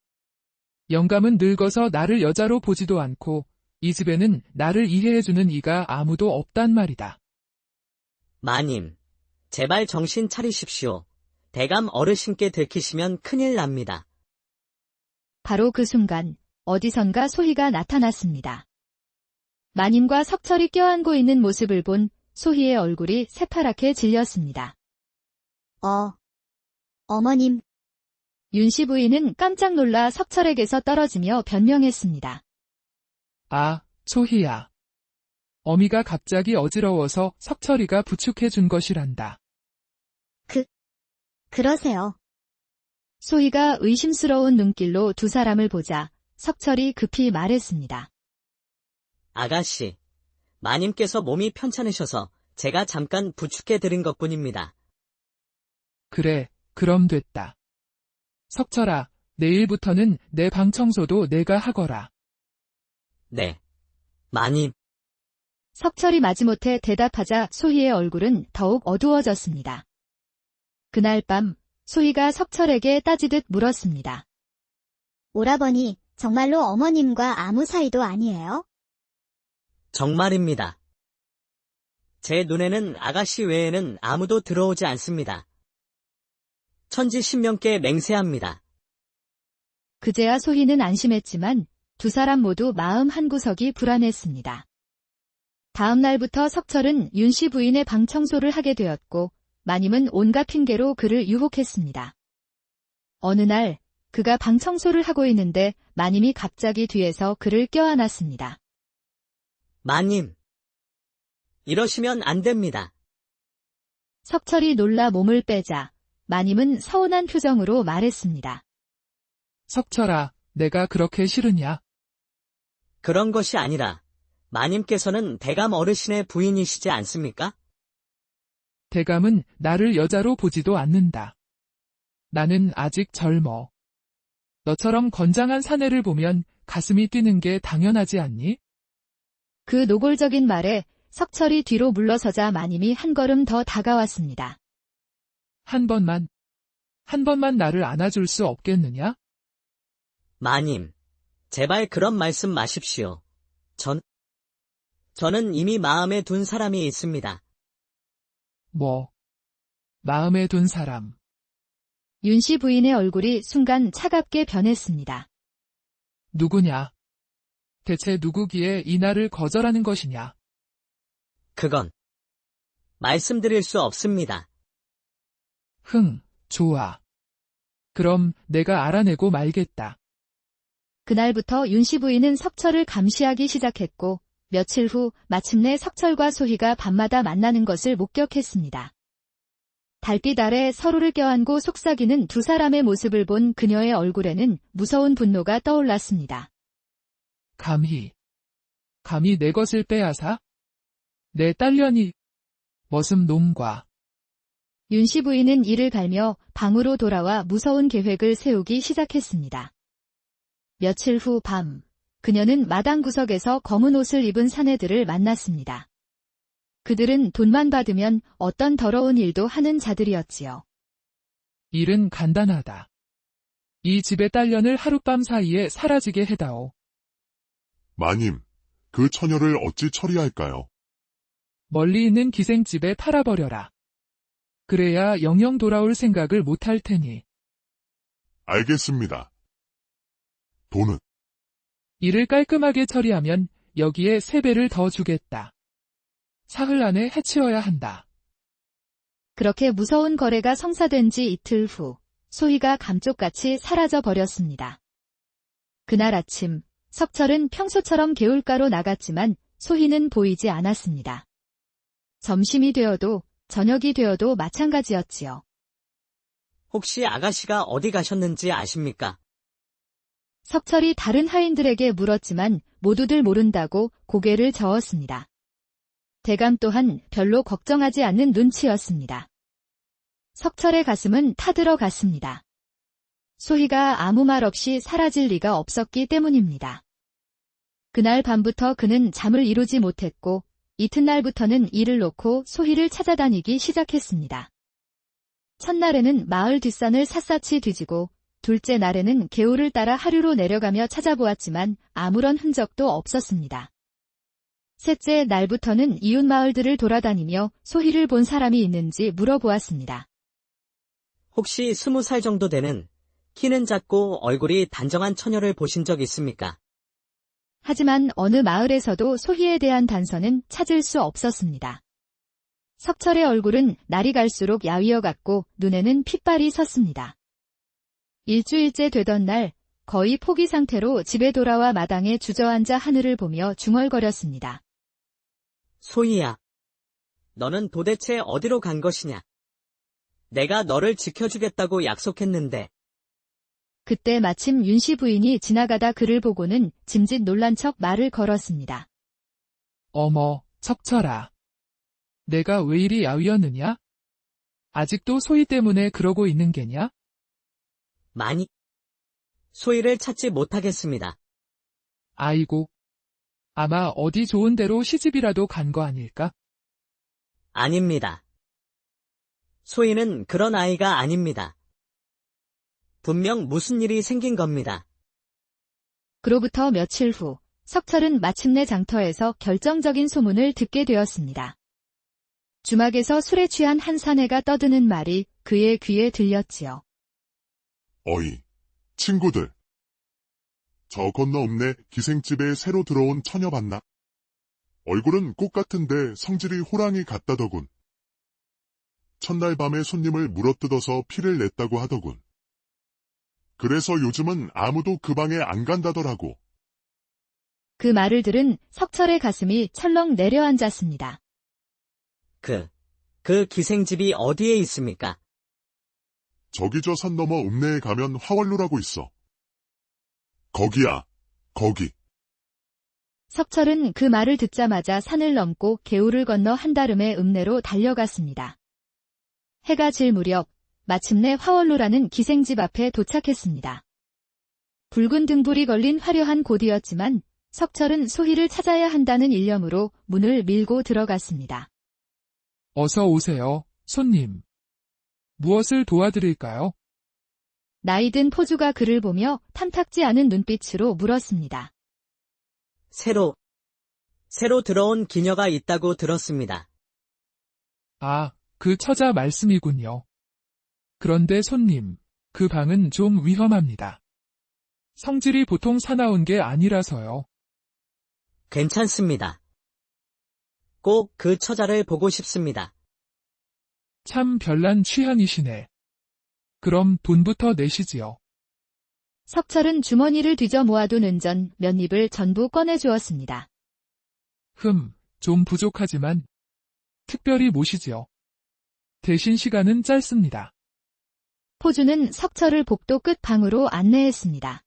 영감은 늙어서 나를 여자로 보지도 않고 이 집에는 나를 이해해주는 이가 아무도 없단 말이다. 마님, 제발 정신 차리십시오. 대감 어르신께 들키시면 큰일 납니다. 바로 그 순간 어디선가 소희가 나타났습니다. 마님과 석철이 껴안고 있는 모습을 본 소희의 얼굴이 새파랗게 질렸습니다. 어머님, 윤씨 부인은 깜짝 놀라 석철에게서 떨어지며 변명했습니다. 아, 소희야. 어미가 갑자기 어지러워서 석철이가 부축해준 것이란다. 그러세요. 소희가 의심스러운 눈길로 두 사람을 보자 석철이 급히 말했습니다. 아가씨, 마님께서 몸이 편찮으셔서 제가 잠깐 부축해드린 것뿐입니다. 그래, 그럼 됐다. 석철아, 내일부터는 내 방 청소도 내가 하거라. 네, 마님. 석철이 마지못해 대답하자 소희의 얼굴은 더욱 어두워졌습니다. 그날 밤 소희가 석철에게 따지듯 물었습니다. 오라버니, 정말로 어머님과 아무 사이도 아니에요? 정말입니다. 제 눈에는 아가씨 외에는 아무도 들어오지 않습니다. 천지신명께 맹세합니다. 그제야 소희는 안심했지만 두 사람 모두 마음 한구석이 불안했습니다. 다음 날부터 석철은 윤씨 부인의 방 청소를 하게 되었고 마님은 온갖 핑계로 그를 유혹했습니다. 어느 날 그가 방 청소를 하고 있는데 마님이 갑자기 뒤에서 그를 껴안았습니다. 마님, 이러시면 안 됩니다. 석철이 놀라 몸을 빼자 마님은 서운한 표정으로 말했습니다. 석철아, 내가 그렇게 싫으냐? 그런 것이 아니라 마님께서는 대감 어르신의 부인이시지 않습니까? 대감은 나를 여자로 보지도 않는다. 나는 아직 젊어. 너처럼 건장한 사내를 보면 가슴이 뛰는 게 당연하지 않니? 그 노골적인 말에 석철이 뒤로 물러서자 마님이 한 걸음 더 다가왔습니다. 한 번만 나를 안아줄 수 없겠느냐? 마님, 제발 그런 말씀 마십시오. 저는 이미 마음에 둔 사람이 있습니다. 뭐, 마음에 둔 사람. 윤씨 부인의 얼굴이 순간 차갑게 변했습니다. 누구냐? 대체 누구기에 이 날을 거절하는 것이냐? 그건 말씀드릴 수 없습니다. 좋아. 그럼 내가 알아내고 말겠다. 그날부터 윤씨 부인은 석철을 감시하기 시작했고 며칠 후 마침내 석철과 소희가 밤마다 만나는 것을 목격했습니다. 달빛 아래 서로를 껴안고 속삭이는 두 사람의 모습을 본 그녀의 얼굴에는 무서운 분노가 떠올랐습니다. 감히 내 것을 빼앗아? 내 딸년이 머슴 놈과. 윤씨 부인은 이를 갈며 방으로 돌아와 무서운 계획을 세우기 시작했습니다. 며칠 후 밤, 그녀는 마당 구석에서 검은 옷을 입은 사내들을 만났습니다. 그들은 돈만 받으면 어떤 더러운 일도 하는 자들이었지요. 일은 간단하다. 이 집의 딸년을 하룻밤 사이에 사라지게 해다오. 마님, 그 처녀를 어찌 처리할까요? 멀리 있는 기생집에 팔아버려라. 그래야 영영 돌아올 생각을 못할 테니. 알겠습니다. 돈은? 일을 깔끔하게 처리하면 여기에 3배를 더 주겠다. 사흘 안에 해치워야 한다. 그렇게 무서운 거래가 성사된 지 이틀 후, 소희가 감쪽같이 사라져 버렸습니다. 그날 아침, 석철은 평소처럼 개울가로 나갔지만 소희는 보이지 않았습니다. 점심이 되어도 저녁이 되어도 마찬가지였지요. 혹시 아가씨가 어디 가셨는지 아십니까? 석철이 다른 하인들에게 물었지만 모두들 모른다고 고개를 저었습니다. 대감 또한 별로 걱정하지 않는 눈치였습니다. 석철의 가슴은 타들어갔습니다. 소희가 아무 말 없이 사라질 리가 없었기 때문입니다. 그날 밤부터 그는 잠을 이루지 못했고 이튿날부터는 일을 놓고 소희를 찾아다니기 시작했습니다. 첫날에는 마을 뒷산을 샅샅이 뒤지고 둘째 날에는 개울을 따라 하류로 내려가며 찾아보았지만 아무런 흔적도 없었습니다. 셋째 날부터는 이웃 마을들을 돌아다니며 소희를 본 사람이 있는지 물어보았습니다. 혹시 20살 정도 되는 키는 작고 얼굴이 단정한 처녀를 보신 적 있습니까? 하지만 어느 마을에서도 소희에 대한 단서는 찾을 수 없었습니다. 석철의 얼굴은 날이 갈수록 야위어갔고 눈에는 핏발이 섰습니다. 일주일째 되던 날 거의 포기 상태로 집에 돌아와 마당에 주저앉아 하늘을 보며 중얼거렸습니다. 소희야, 너는 도대체 어디로 간 것이냐? 내가 너를 지켜주겠다고 약속했는데. 그때 마침 윤씨 부인이 지나가다 그를 보고는 짐짓 놀란 척 말을 걸었습니다. 어머, 석철아. 내가 왜 이리 야위었느냐? 아직도 소희 때문에 그러고 있는 게냐? 많이. 소희를 찾지 못하겠습니다. 아이고. 아마 어디 좋은 데로 시집이라도 간 거 아닐까? 아닙니다. 소희는 그런 아이가 아닙니다. 분명 무슨 일이 생긴 겁니다. 그로부터 며칠 후 석철은 마침내 장터에서 결정적인 소문을 듣게 되었습니다. 주막에서 술에 취한 한 사내가 떠드는 말이 그의 귀에 들렸지요. 어이, 친구들. 저 건너 읍내 기생집에 새로 들어온 처녀 봤나? 얼굴은 꽃 같은데 성질이 호랑이 같다더군. 첫날 밤에 손님을 물어뜯어서 피를 냈다고 하더군. 그래서 요즘은 아무도 그 방에 안 간다더라고. 그 말을 들은 석철의 가슴이 철렁 내려앉았습니다. 그 기생집이 어디에 있습니까? 저기 저 산 넘어 읍내에 가면 화월루라고 있어. 거기야, 거기. 석철은 그 말을 듣자마자 산을 넘고 개울을 건너 한다름에 읍내로 달려갔습니다. 해가 질 무렵 마침내 화월루라는 기생집 앞에 도착했습니다. 붉은 등불이 걸린 화려한 곳이었지만 석철은 소희를 찾아야 한다는 일념으로 문을 밀고 들어갔습니다. 어서 오세요, 손님. 무엇을 도와드릴까요? 나이든 포주가 그를 보며 탐탁지 않은 눈빛으로 물었습니다. 새로 들어온 기녀가 있다고 들었습니다. 아, 그 처자 말씀이군요. 그런데 손님, 그 방은 좀 위험합니다. 성질이 보통 사나운 게 아니라서요. 괜찮습니다. 꼭 그 처자를 보고 싶습니다. 참 별난 취향이시네. 그럼 돈부터 내시지요. 석철은 주머니를 뒤져 모아둔 은전 몇 입을 전부 꺼내주었습니다. 좀 부족하지만 특별히 모시지요. 대신 시간은 짧습니다. 포주는 석철을 복도 끝 방으로 안내했습니다.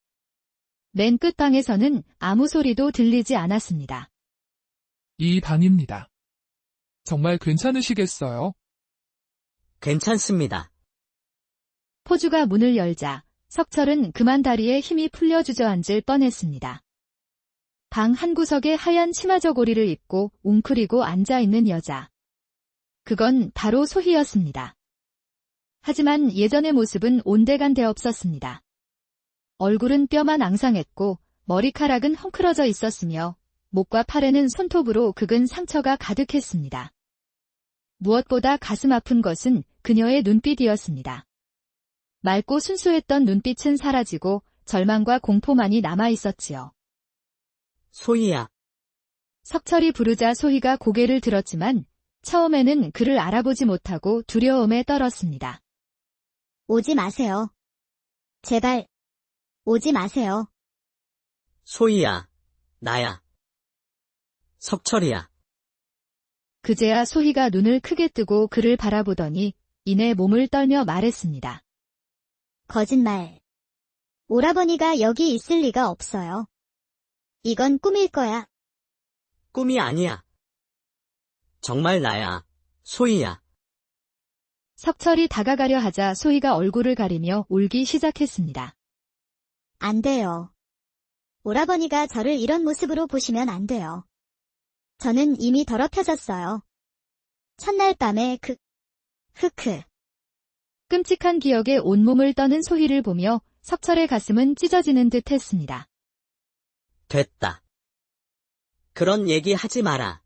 맨 끝 방에서는 아무 소리도 들리지 않았습니다. 이 방입니다. 정말 괜찮으시겠어요? 괜찮습니다. 포주가 문을 열자 석철은 그만 다리에 힘이 풀려 주저앉을 뻔했습니다. 방 한구석에 하얀 치마 저고리를 입고 웅크리고 앉아있는 여자. 그건 바로 소희였습니다. 하지만 예전의 모습은 온데간데 없었습니다. 얼굴은 뼈만 앙상했고 머리카락은 헝클어져 있었으며 목과 팔에는 손톱으로 긁은 상처가 가득했습니다. 무엇보다 가슴 아픈 것은 그녀의 눈빛이었습니다. 맑고 순수했던 눈빛은 사라지고 절망과 공포만이 남아있었지요. 소희야, 석철이 부르자 소희가 고개를 들었지만 처음에는 그를 알아보지 못하고 두려움에 떨었습니다. 오지 마세요. 제발, 오지 마세요. 소희야, 나야. 석철이야. 그제야 소희가 눈을 크게 뜨고 그를 바라보더니 이내 몸을 떨며 말했습니다. 거짓말. 오라버니가 여기 있을 리가 없어요. 이건 꿈일 거야. 꿈이 아니야. 정말 나야, 소희야. 석철이 다가가려 하자 소희가 얼굴을 가리며 울기 시작했습니다. 안 돼요. 오라버니가 저를 이런 모습으로 보시면 안 돼요. 저는 이미 더럽혀졌어요. 첫날 밤에 흐크. 끔찍한 기억에 온몸을 떠는 소희를 보며 석철의 가슴은 찢어지는 듯 했습니다. 됐다. 그런 얘기 하지 마라.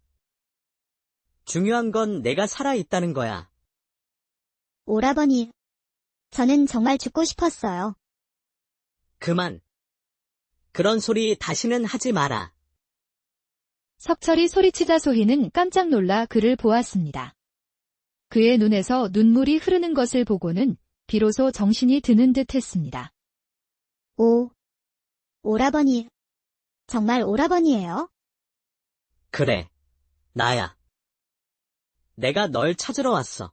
중요한 건 내가 살아있다는 거야. 오라버니, 저는 정말 죽고 싶었어요. 그만. 그런 소리 다시는 하지 마라. 석철이 소리치자 소희는 깜짝 놀라 그를 보았습니다. 그의 눈에서 눈물이 흐르는 것을 보고는 비로소 정신이 드는 듯 했습니다. 오라버니. 정말 오라버니예요? 그래, 나야. 내가 널 찾으러 왔어.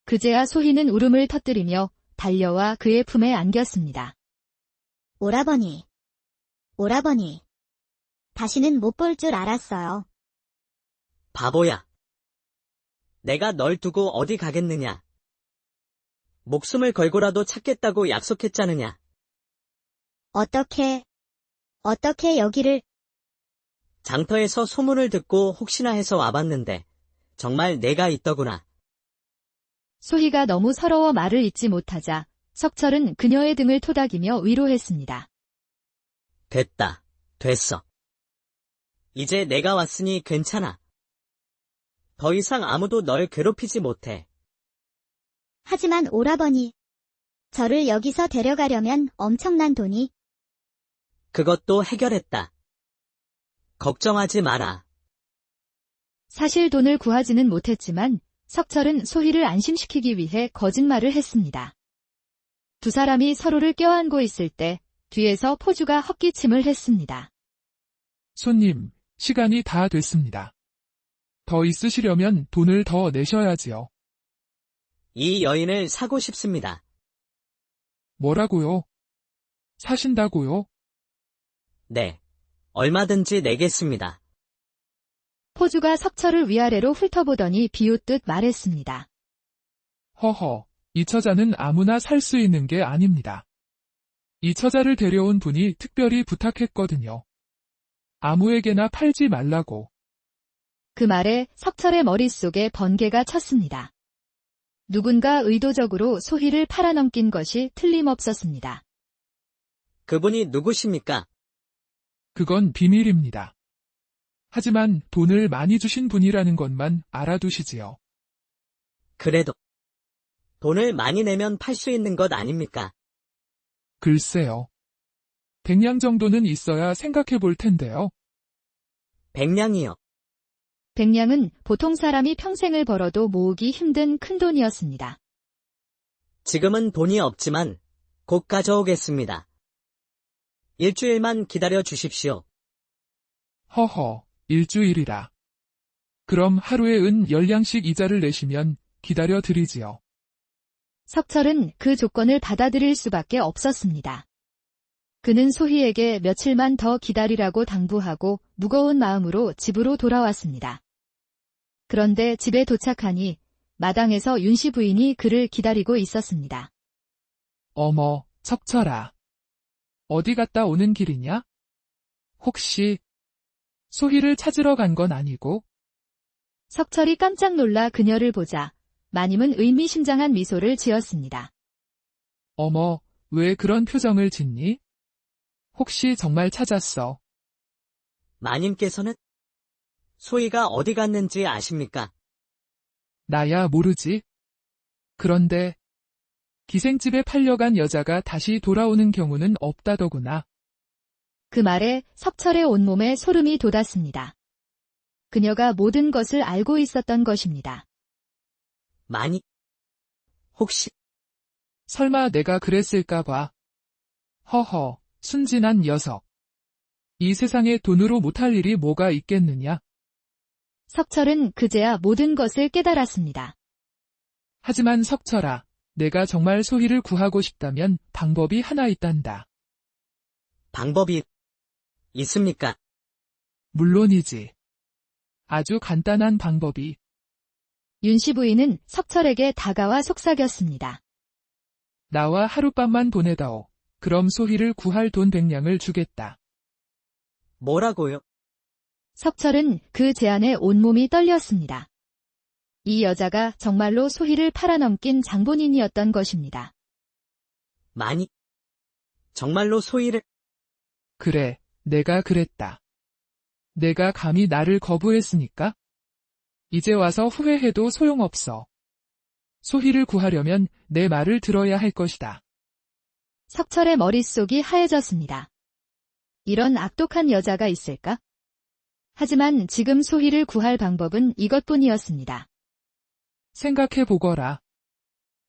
그제야 소희는 울음을 터뜨리며 달려와 그의 품에 안겼습니다. 오라버니. 다시는 못 볼 줄 알았어요. 바보야. 내가 널 두고 어디 가겠느냐. 목숨을 걸고라도 찾겠다고 약속했잖느냐. 어떻게 여기를... 장터에서 소문을 듣고 혹시나 해서 와봤는데 정말 내가 있더구나. 소희가 너무 서러워 말을 잇지 못하자 석철은 그녀의 등을 토닥이며 위로했습니다. 됐다. 됐어. 이제 내가 왔으니 괜찮아. 더 이상 아무도 널 괴롭히지 못해. 하지만 오라버니, 저를 여기서 데려가려면 엄청난 돈이... 그것도 해결했다. 걱정하지 마라. 사실 돈을 구하지는 못했지만 석철은 소희를 안심시키기 위해 거짓말을 했습니다. 두 사람이 서로를 껴안고 있을 때 뒤에서 포주가 헛기침을 했습니다. 손님, 시간이 다 됐습니다. 더 있으시려면 돈을 더 내셔야지요. 이 여인을 사고 싶습니다. 뭐라고요? 사신다고요? 네. 얼마든지 내겠습니다. 포주가 석철을 위아래로 훑어보더니 비웃듯 말했습니다. 허허, 이 처자는 아무나 살 수 있는 게 아닙니다. 이 처자를 데려온 분이 특별히 부탁했거든요. 아무에게나 팔지 말라고. 그 말에 석철의 머릿속에 번개가 쳤습니다. 누군가 의도적으로 소희를 팔아넘긴 것이 틀림없었습니다. 그분이 누구십니까? 그건 비밀입니다. 하지만 돈을 많이 주신 분이라는 것만 알아두시지요. 그래도 돈을 많이 내면 팔 수 있는 것 아닙니까? 글쎄요. 100냥 정도는 있어야 생각해 볼 텐데요. 100냥이요. 100냥은 보통 사람이 평생을 벌어도 모으기 힘든 큰돈이었습니다. 지금은 돈이 없지만 곧 가져오겠습니다. 일주일만 기다려 주십시오. 허허, 일주일이라. 그럼 하루에 은 10냥씩 이자를 내시면 기다려 드리지요. 석철은 그 조건을 받아들일 수밖에 없었습니다. 그는 소희에게 며칠만 더 기다리라고 당부하고 무거운 마음으로 집으로 돌아왔습니다. 그런데 집에 도착하니 마당에서 윤씨 부인이 그를 기다리고 있었습니다. 어머, 석철아. 어디 갔다 오는 길이냐? 혹시 소희를 찾으러 간 건 아니고? 석철이 깜짝 놀라 그녀를 보자 마님은 의미심장한 미소를 지었습니다. 어머, 왜 그런 표정을 짓니? 혹시 정말 찾았어? 마님께서는 소희가 어디 갔는지 아십니까? 나야 모르지. 그런데 기생집에 팔려간 여자가 다시 돌아오는 경우는 없다더구나. 그 말에 석철의 온몸에 소름이 돋았습니다. 그녀가 모든 것을 알고 있었던 것입니다. 마님, 혹시 설마 내가 그랬을까 봐. 허허, 순진한 녀석. 이 세상에 돈으로 못할 일이 뭐가 있겠느냐? 석철은 그제야 모든 것을 깨달았습니다. 하지만 석철아, 내가 정말 소희를 구하고 싶다면 방법이 하나 있단다. 방법이 있습니까? 물론이지. 아주 간단한 방법이. 윤씨 부인은 석철에게 다가와 속삭였습니다. 나와 하룻밤만 보내다오. 그럼 소희를 구할 돈 100냥을 주겠다. 뭐라고요? 석철은 그 제안에 온몸이 떨렸습니다. 이 여자가 정말로 소희를 팔아넘긴 장본인이었던 것입니다. 마님, 정말로 소희를 그래, 내가 그랬다. 내가 감히 나를 거부했으니까? 이제 와서 후회해도 소용없어. 소희를 구하려면 내 말을 들어야 할 것이다. 석철의 머릿속이 하얘졌습니다. 이런 악독한 여자가 있을까? 하지만 지금 소희를 구할 방법은 이것뿐이었습니다. 생각해 보거라.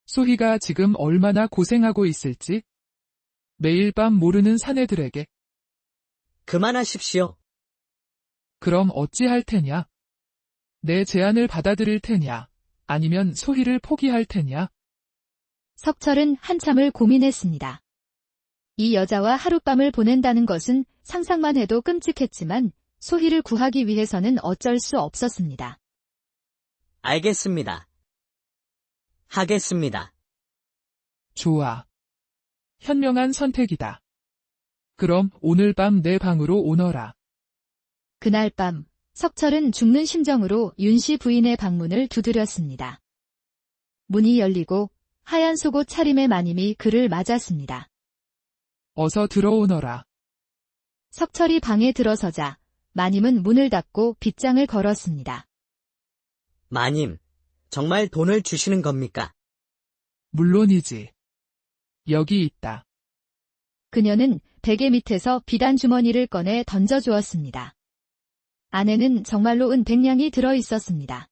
소희가 지금 얼마나 고생하고 있을지? 매일 밤 모르는 사내들에게. 그만하십시오. 그럼 어찌할 테냐? 내 제안을 받아들일 테냐? 아니면 소희를 포기할 테냐? 석철은 한참을 고민했습니다. 이 여자와 하룻밤을 보낸다는 것은 상상만 해도 끔찍했지만 소희를 구하기 위해서는 어쩔 수 없었습니다. 알겠습니다. 하겠습니다. 좋아. 현명한 선택이다. 그럼 오늘 밤 내 방으로 오너라. 그날 밤 석철은 죽는 심정으로 윤씨 부인의 방문을 두드렸습니다. 문이 열리고 하얀 속옷 차림의 마님이 그를 맞았습니다. 어서 들어오너라. 석철이 방에 들어서자 마님은 문을 닫고 빗장을 걸었습니다. 마님, 정말 돈을 주시는 겁니까? 물론이지. 여기 있다. 그녀는 베개 밑에서 비단 주머니를 꺼내 던져주었습니다. 안에는 정말로 은 100냥이 들어있었습니다.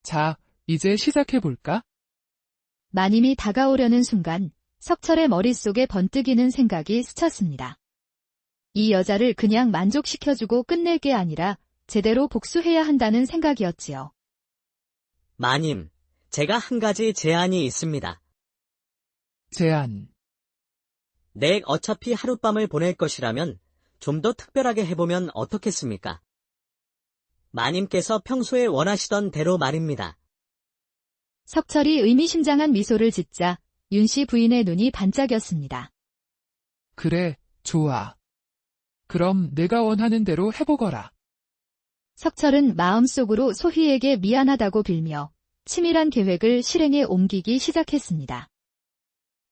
자, 이제 시작해볼까? 마님이 다가오려는 순간 석철의 머릿속에 번뜩이는 생각이 스쳤습니다. 이 여자를 그냥 만족시켜주고 끝낼 게 아니라 제대로 복수해야 한다는 생각이었지요. 마님, 제가 한 가지 제안이 있습니다. 제안. 내 어차피 하룻밤을 보낼 것이라면 좀 더 특별하게 해보면 어떻겠습니까? 마님께서 평소에 원하시던 대로 말입니다. 석철이 의미심장한 미소를 짓자 윤씨 부인의 눈이 반짝였습니다. 그래, 좋아. 그럼 내가 원하는 대로 해보거라. 석철은 마음속으로 소희에게 미안하다고 빌며 치밀한 계획을 실행에 옮기기 시작했습니다.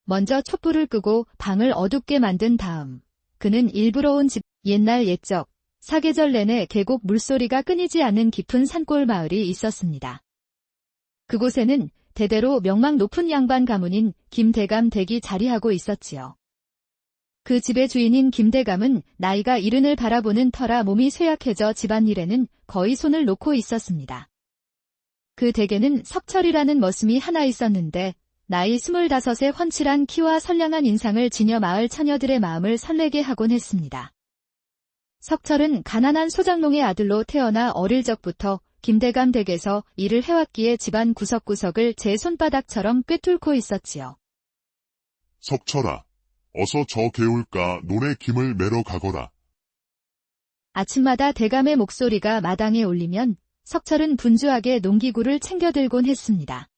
먼저 촛불을 끄고 방을 어둡게 만든 다음 그는 일부러 온 집 옛날 옛적 사계절 내내 계곡 물소리가 끊이지 않는 깊은 산골 마을이 있었습니다. 그곳에는 대대로 명망 높은 양반 가문인 김대감 댁이 자리하고 있었지요. 그 집의 주인인 김대감은 나이가 이른을 바라보는 터라 몸이 쇠약해져 집안일에는 거의 손을 놓고 있었습니다. 그 댁에는 석철이라는 머슴이 하나 있었는데 나이 25의 훤칠한 키와 선량한 인상을 지녀 마을 처녀들의 마음을 설레게 하곤 했습니다. 석철은 가난한 소장농의 아들로 태어나 어릴 적부터 김대감 댁에서 일을 해왔기에 집안 구석구석을 제 손바닥처럼 꿰뚫고 있었지요. 석철아, 어서 저 개울가 논에 김을 매러 가거라. 아침마다 대감의 목소리가 마당에 울리면 석철은 분주하게 농기구를 챙겨 들곤 했습니다.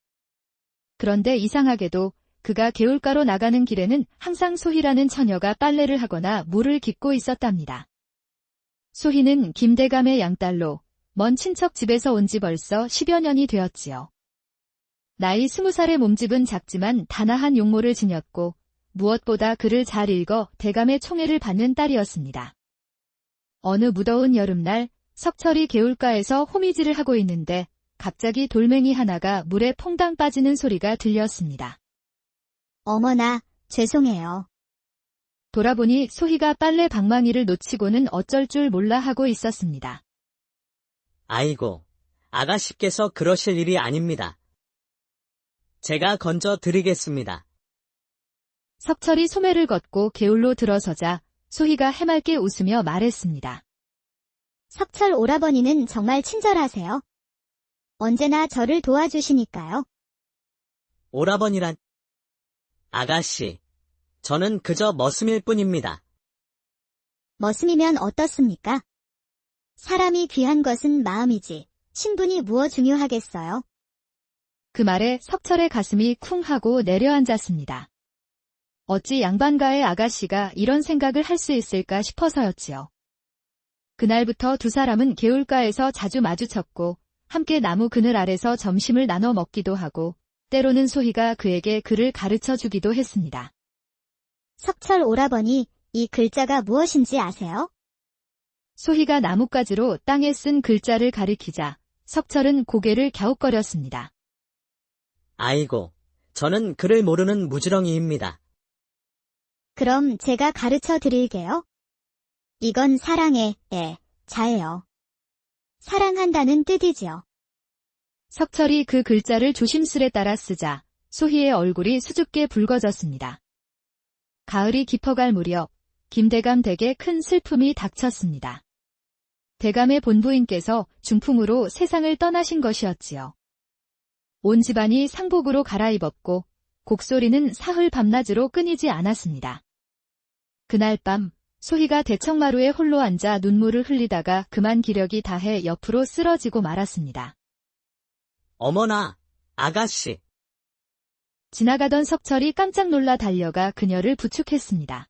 그런데 이상하게도 그가 개울가로 나가는 길에는 항상 소희라는 처녀가 빨래를 하거나 물을 깃고 있었답니다. 소희는 김대감의 양딸로 먼 친척 집에서 온 지 벌써 10여 년이 되었지요. 나이 20살의 몸집은 작지만 단아한 용모를 지녔고 무엇보다 글을 잘 읽어 대감의 총애를 받는 딸이었습니다. 어느 무더운 여름날 석철이 개울가에서 호미질을 하고 있는데 갑자기 돌멩이 하나가 물에 퐁당 빠지는 소리가 들렸습니다. 어머나, 죄송해요. 돌아보니 소희가 빨래 방망이를 놓치고는 어쩔 줄 몰라 하고 있었습니다. 아이고, 아가씨께서 그러실 일이 아닙니다. 제가 건져 드리겠습니다. 석철이 소매를 걷고 개울로 들어서자 소희가 해맑게 웃으며 말했습니다. 석철 오라버니는 정말 친절하세요. 언제나 저를 도와주시니까요. 오라버니란. 아가씨, 저는 그저 머슴일 뿐입니다. 머슴이면 어떻습니까? 사람이 귀한 것은 마음이지, 신분이 무엇 중요하겠어요? 그 말에 석철의 가슴이 쿵 하고 내려앉았습니다. 어찌 양반가의 아가씨가 이런 생각을 할 수 있을까 싶어서였지요. 그날부터 두 사람은 개울가에서 자주 마주쳤고 함께 나무 그늘 아래서 점심을 나눠 먹기도 하고 때로는 소희가 그에게 글을 가르쳐 주기도 했습니다. 석철 오라버니, 이 글자가 무엇인지 아세요? 소희가 나뭇가지로 땅에 쓴 글자를 가리키자 석철은 고개를 갸웃거렸습니다. 아이고, 저는 글을 모르는 무지렁이입니다. 그럼 제가 가르쳐 드릴게요. 이건 사랑의 자예요. 사랑한다는 뜻이지요. 석철이 그 글자를 조심스레 따라 쓰자 소희의 얼굴이 수줍게 붉어졌습니다. 가을이 깊어갈 무렵 김대감 댁에 큰 슬픔이 닥쳤습니다. 대감의 본부인께서 중풍으로 세상을 떠나신 것이었지요. 온 집안이 상복으로 갈아입었고 곡소리는 사흘 밤낮으로 끊이지 않았습니다. 그날 밤 소희가 대청마루에 홀로 앉아 눈물을 흘리다가 그만 기력이 다해 옆으로 쓰러지고 말았습니다. 어머나, 아가씨. 지나가던 석철이 깜짝 놀라 달려가 그녀를 부축했습니다.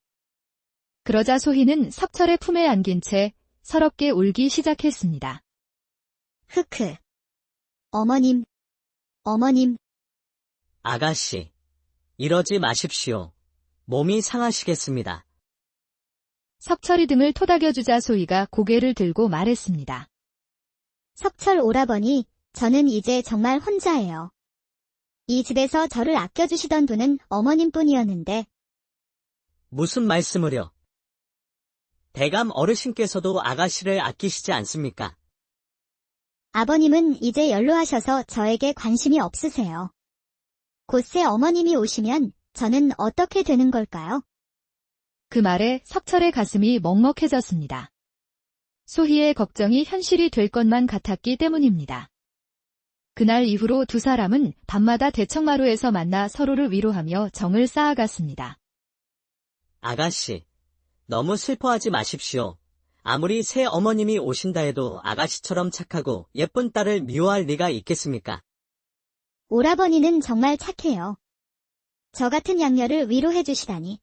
그러자 소희는 석철의 품에 안긴 채 서럽게 울기 시작했습니다. 흑흑. 어머님. 어머님. 아가씨, 이러지 마십시오. 몸이 상하시겠습니다. 석철이 등을 토닥여주자 소희가 고개를 들고 말했습니다. 석철 오라버니, 저는 이제 정말 혼자예요. 이 집에서 저를 아껴주시던 분은 어머님뿐이었는데. 무슨 말씀을요? 대감 어르신께서도 아가씨를 아끼시지 않습니까? 아버님은 이제 연로하셔서 저에게 관심이 없으세요. 곧새 어머님이 오시면 저는 어떻게 되는 걸까요? 그 말에 석철의 가슴이 먹먹해졌습니다. 소희의 걱정이 현실이 될 것만 같았기 때문입니다. 그날 이후로 두 사람은 밤마다 대청마루에서 만나 서로를 위로하며 정을 쌓아갔습니다. 아가씨, 너무 슬퍼하지 마십시오. 아무리 새 어머님이 오신다 해도 아가씨처럼 착하고 예쁜 딸을 미워할 리가 있겠습니까? 오라버니는 정말 착해요. 저 같은 양녀를 위로해 주시다니.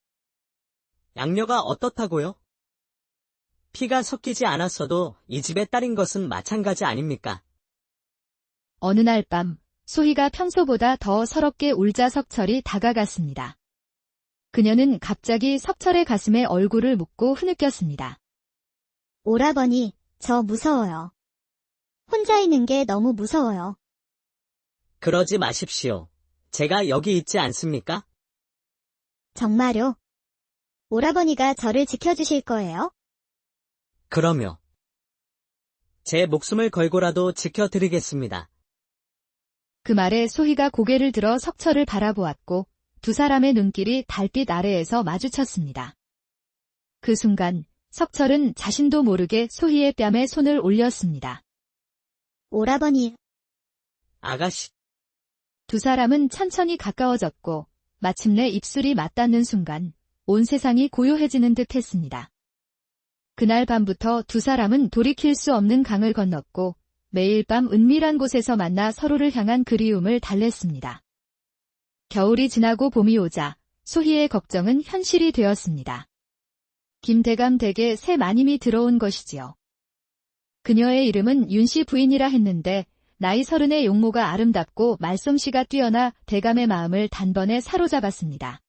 양녀가 어떻다고요? 피가 섞이지 않았어도 이 집의 딸인 것은 마찬가지 아닙니까? 어느 날 밤 소희가 평소보다 더 서럽게 울자 석철이 다가갔습니다. 그녀는 갑자기 석철의 가슴에 얼굴을 묻고 흐느꼈습니다. 오라버니, 저 무서워요. 혼자 있는 게 너무 무서워요. 그러지 마십시오. 제가 여기 있지 않습니까? 정말요? 오라버니가 저를 지켜주실 거예요? 그럼요. 제 목숨을 걸고라도 지켜드리겠습니다. 그 말에 소희가 고개를 들어 석철을 바라보았고 두 사람의 눈길이 달빛 아래에서 마주쳤습니다. 그 순간 석철은 자신도 모르게 소희의 뺨에 손을 올렸습니다. 오라버니. 아가씨. 두 사람은 천천히 가까워졌고 마침내 입술이 맞닿는 순간 온 세상이 고요해지는 듯 했습니다. 그날 밤부터 두 사람은 돌이킬 수 없는 강을 건넜고 매일 밤 은밀한 곳에서 만나 서로를 향한 그리움을 달랬습니다. 겨울이 지나고 봄이 오자 소희의 걱정은 현실이 되었습니다. 김대감 댁에 새 마님이 들어온 것이지요. 그녀의 이름은 윤씨 부인이라 했는데 나이 30의 용모가 아름답고 말솜씨가 뛰어나 대감의 마음을 단번에 사로잡았습니다.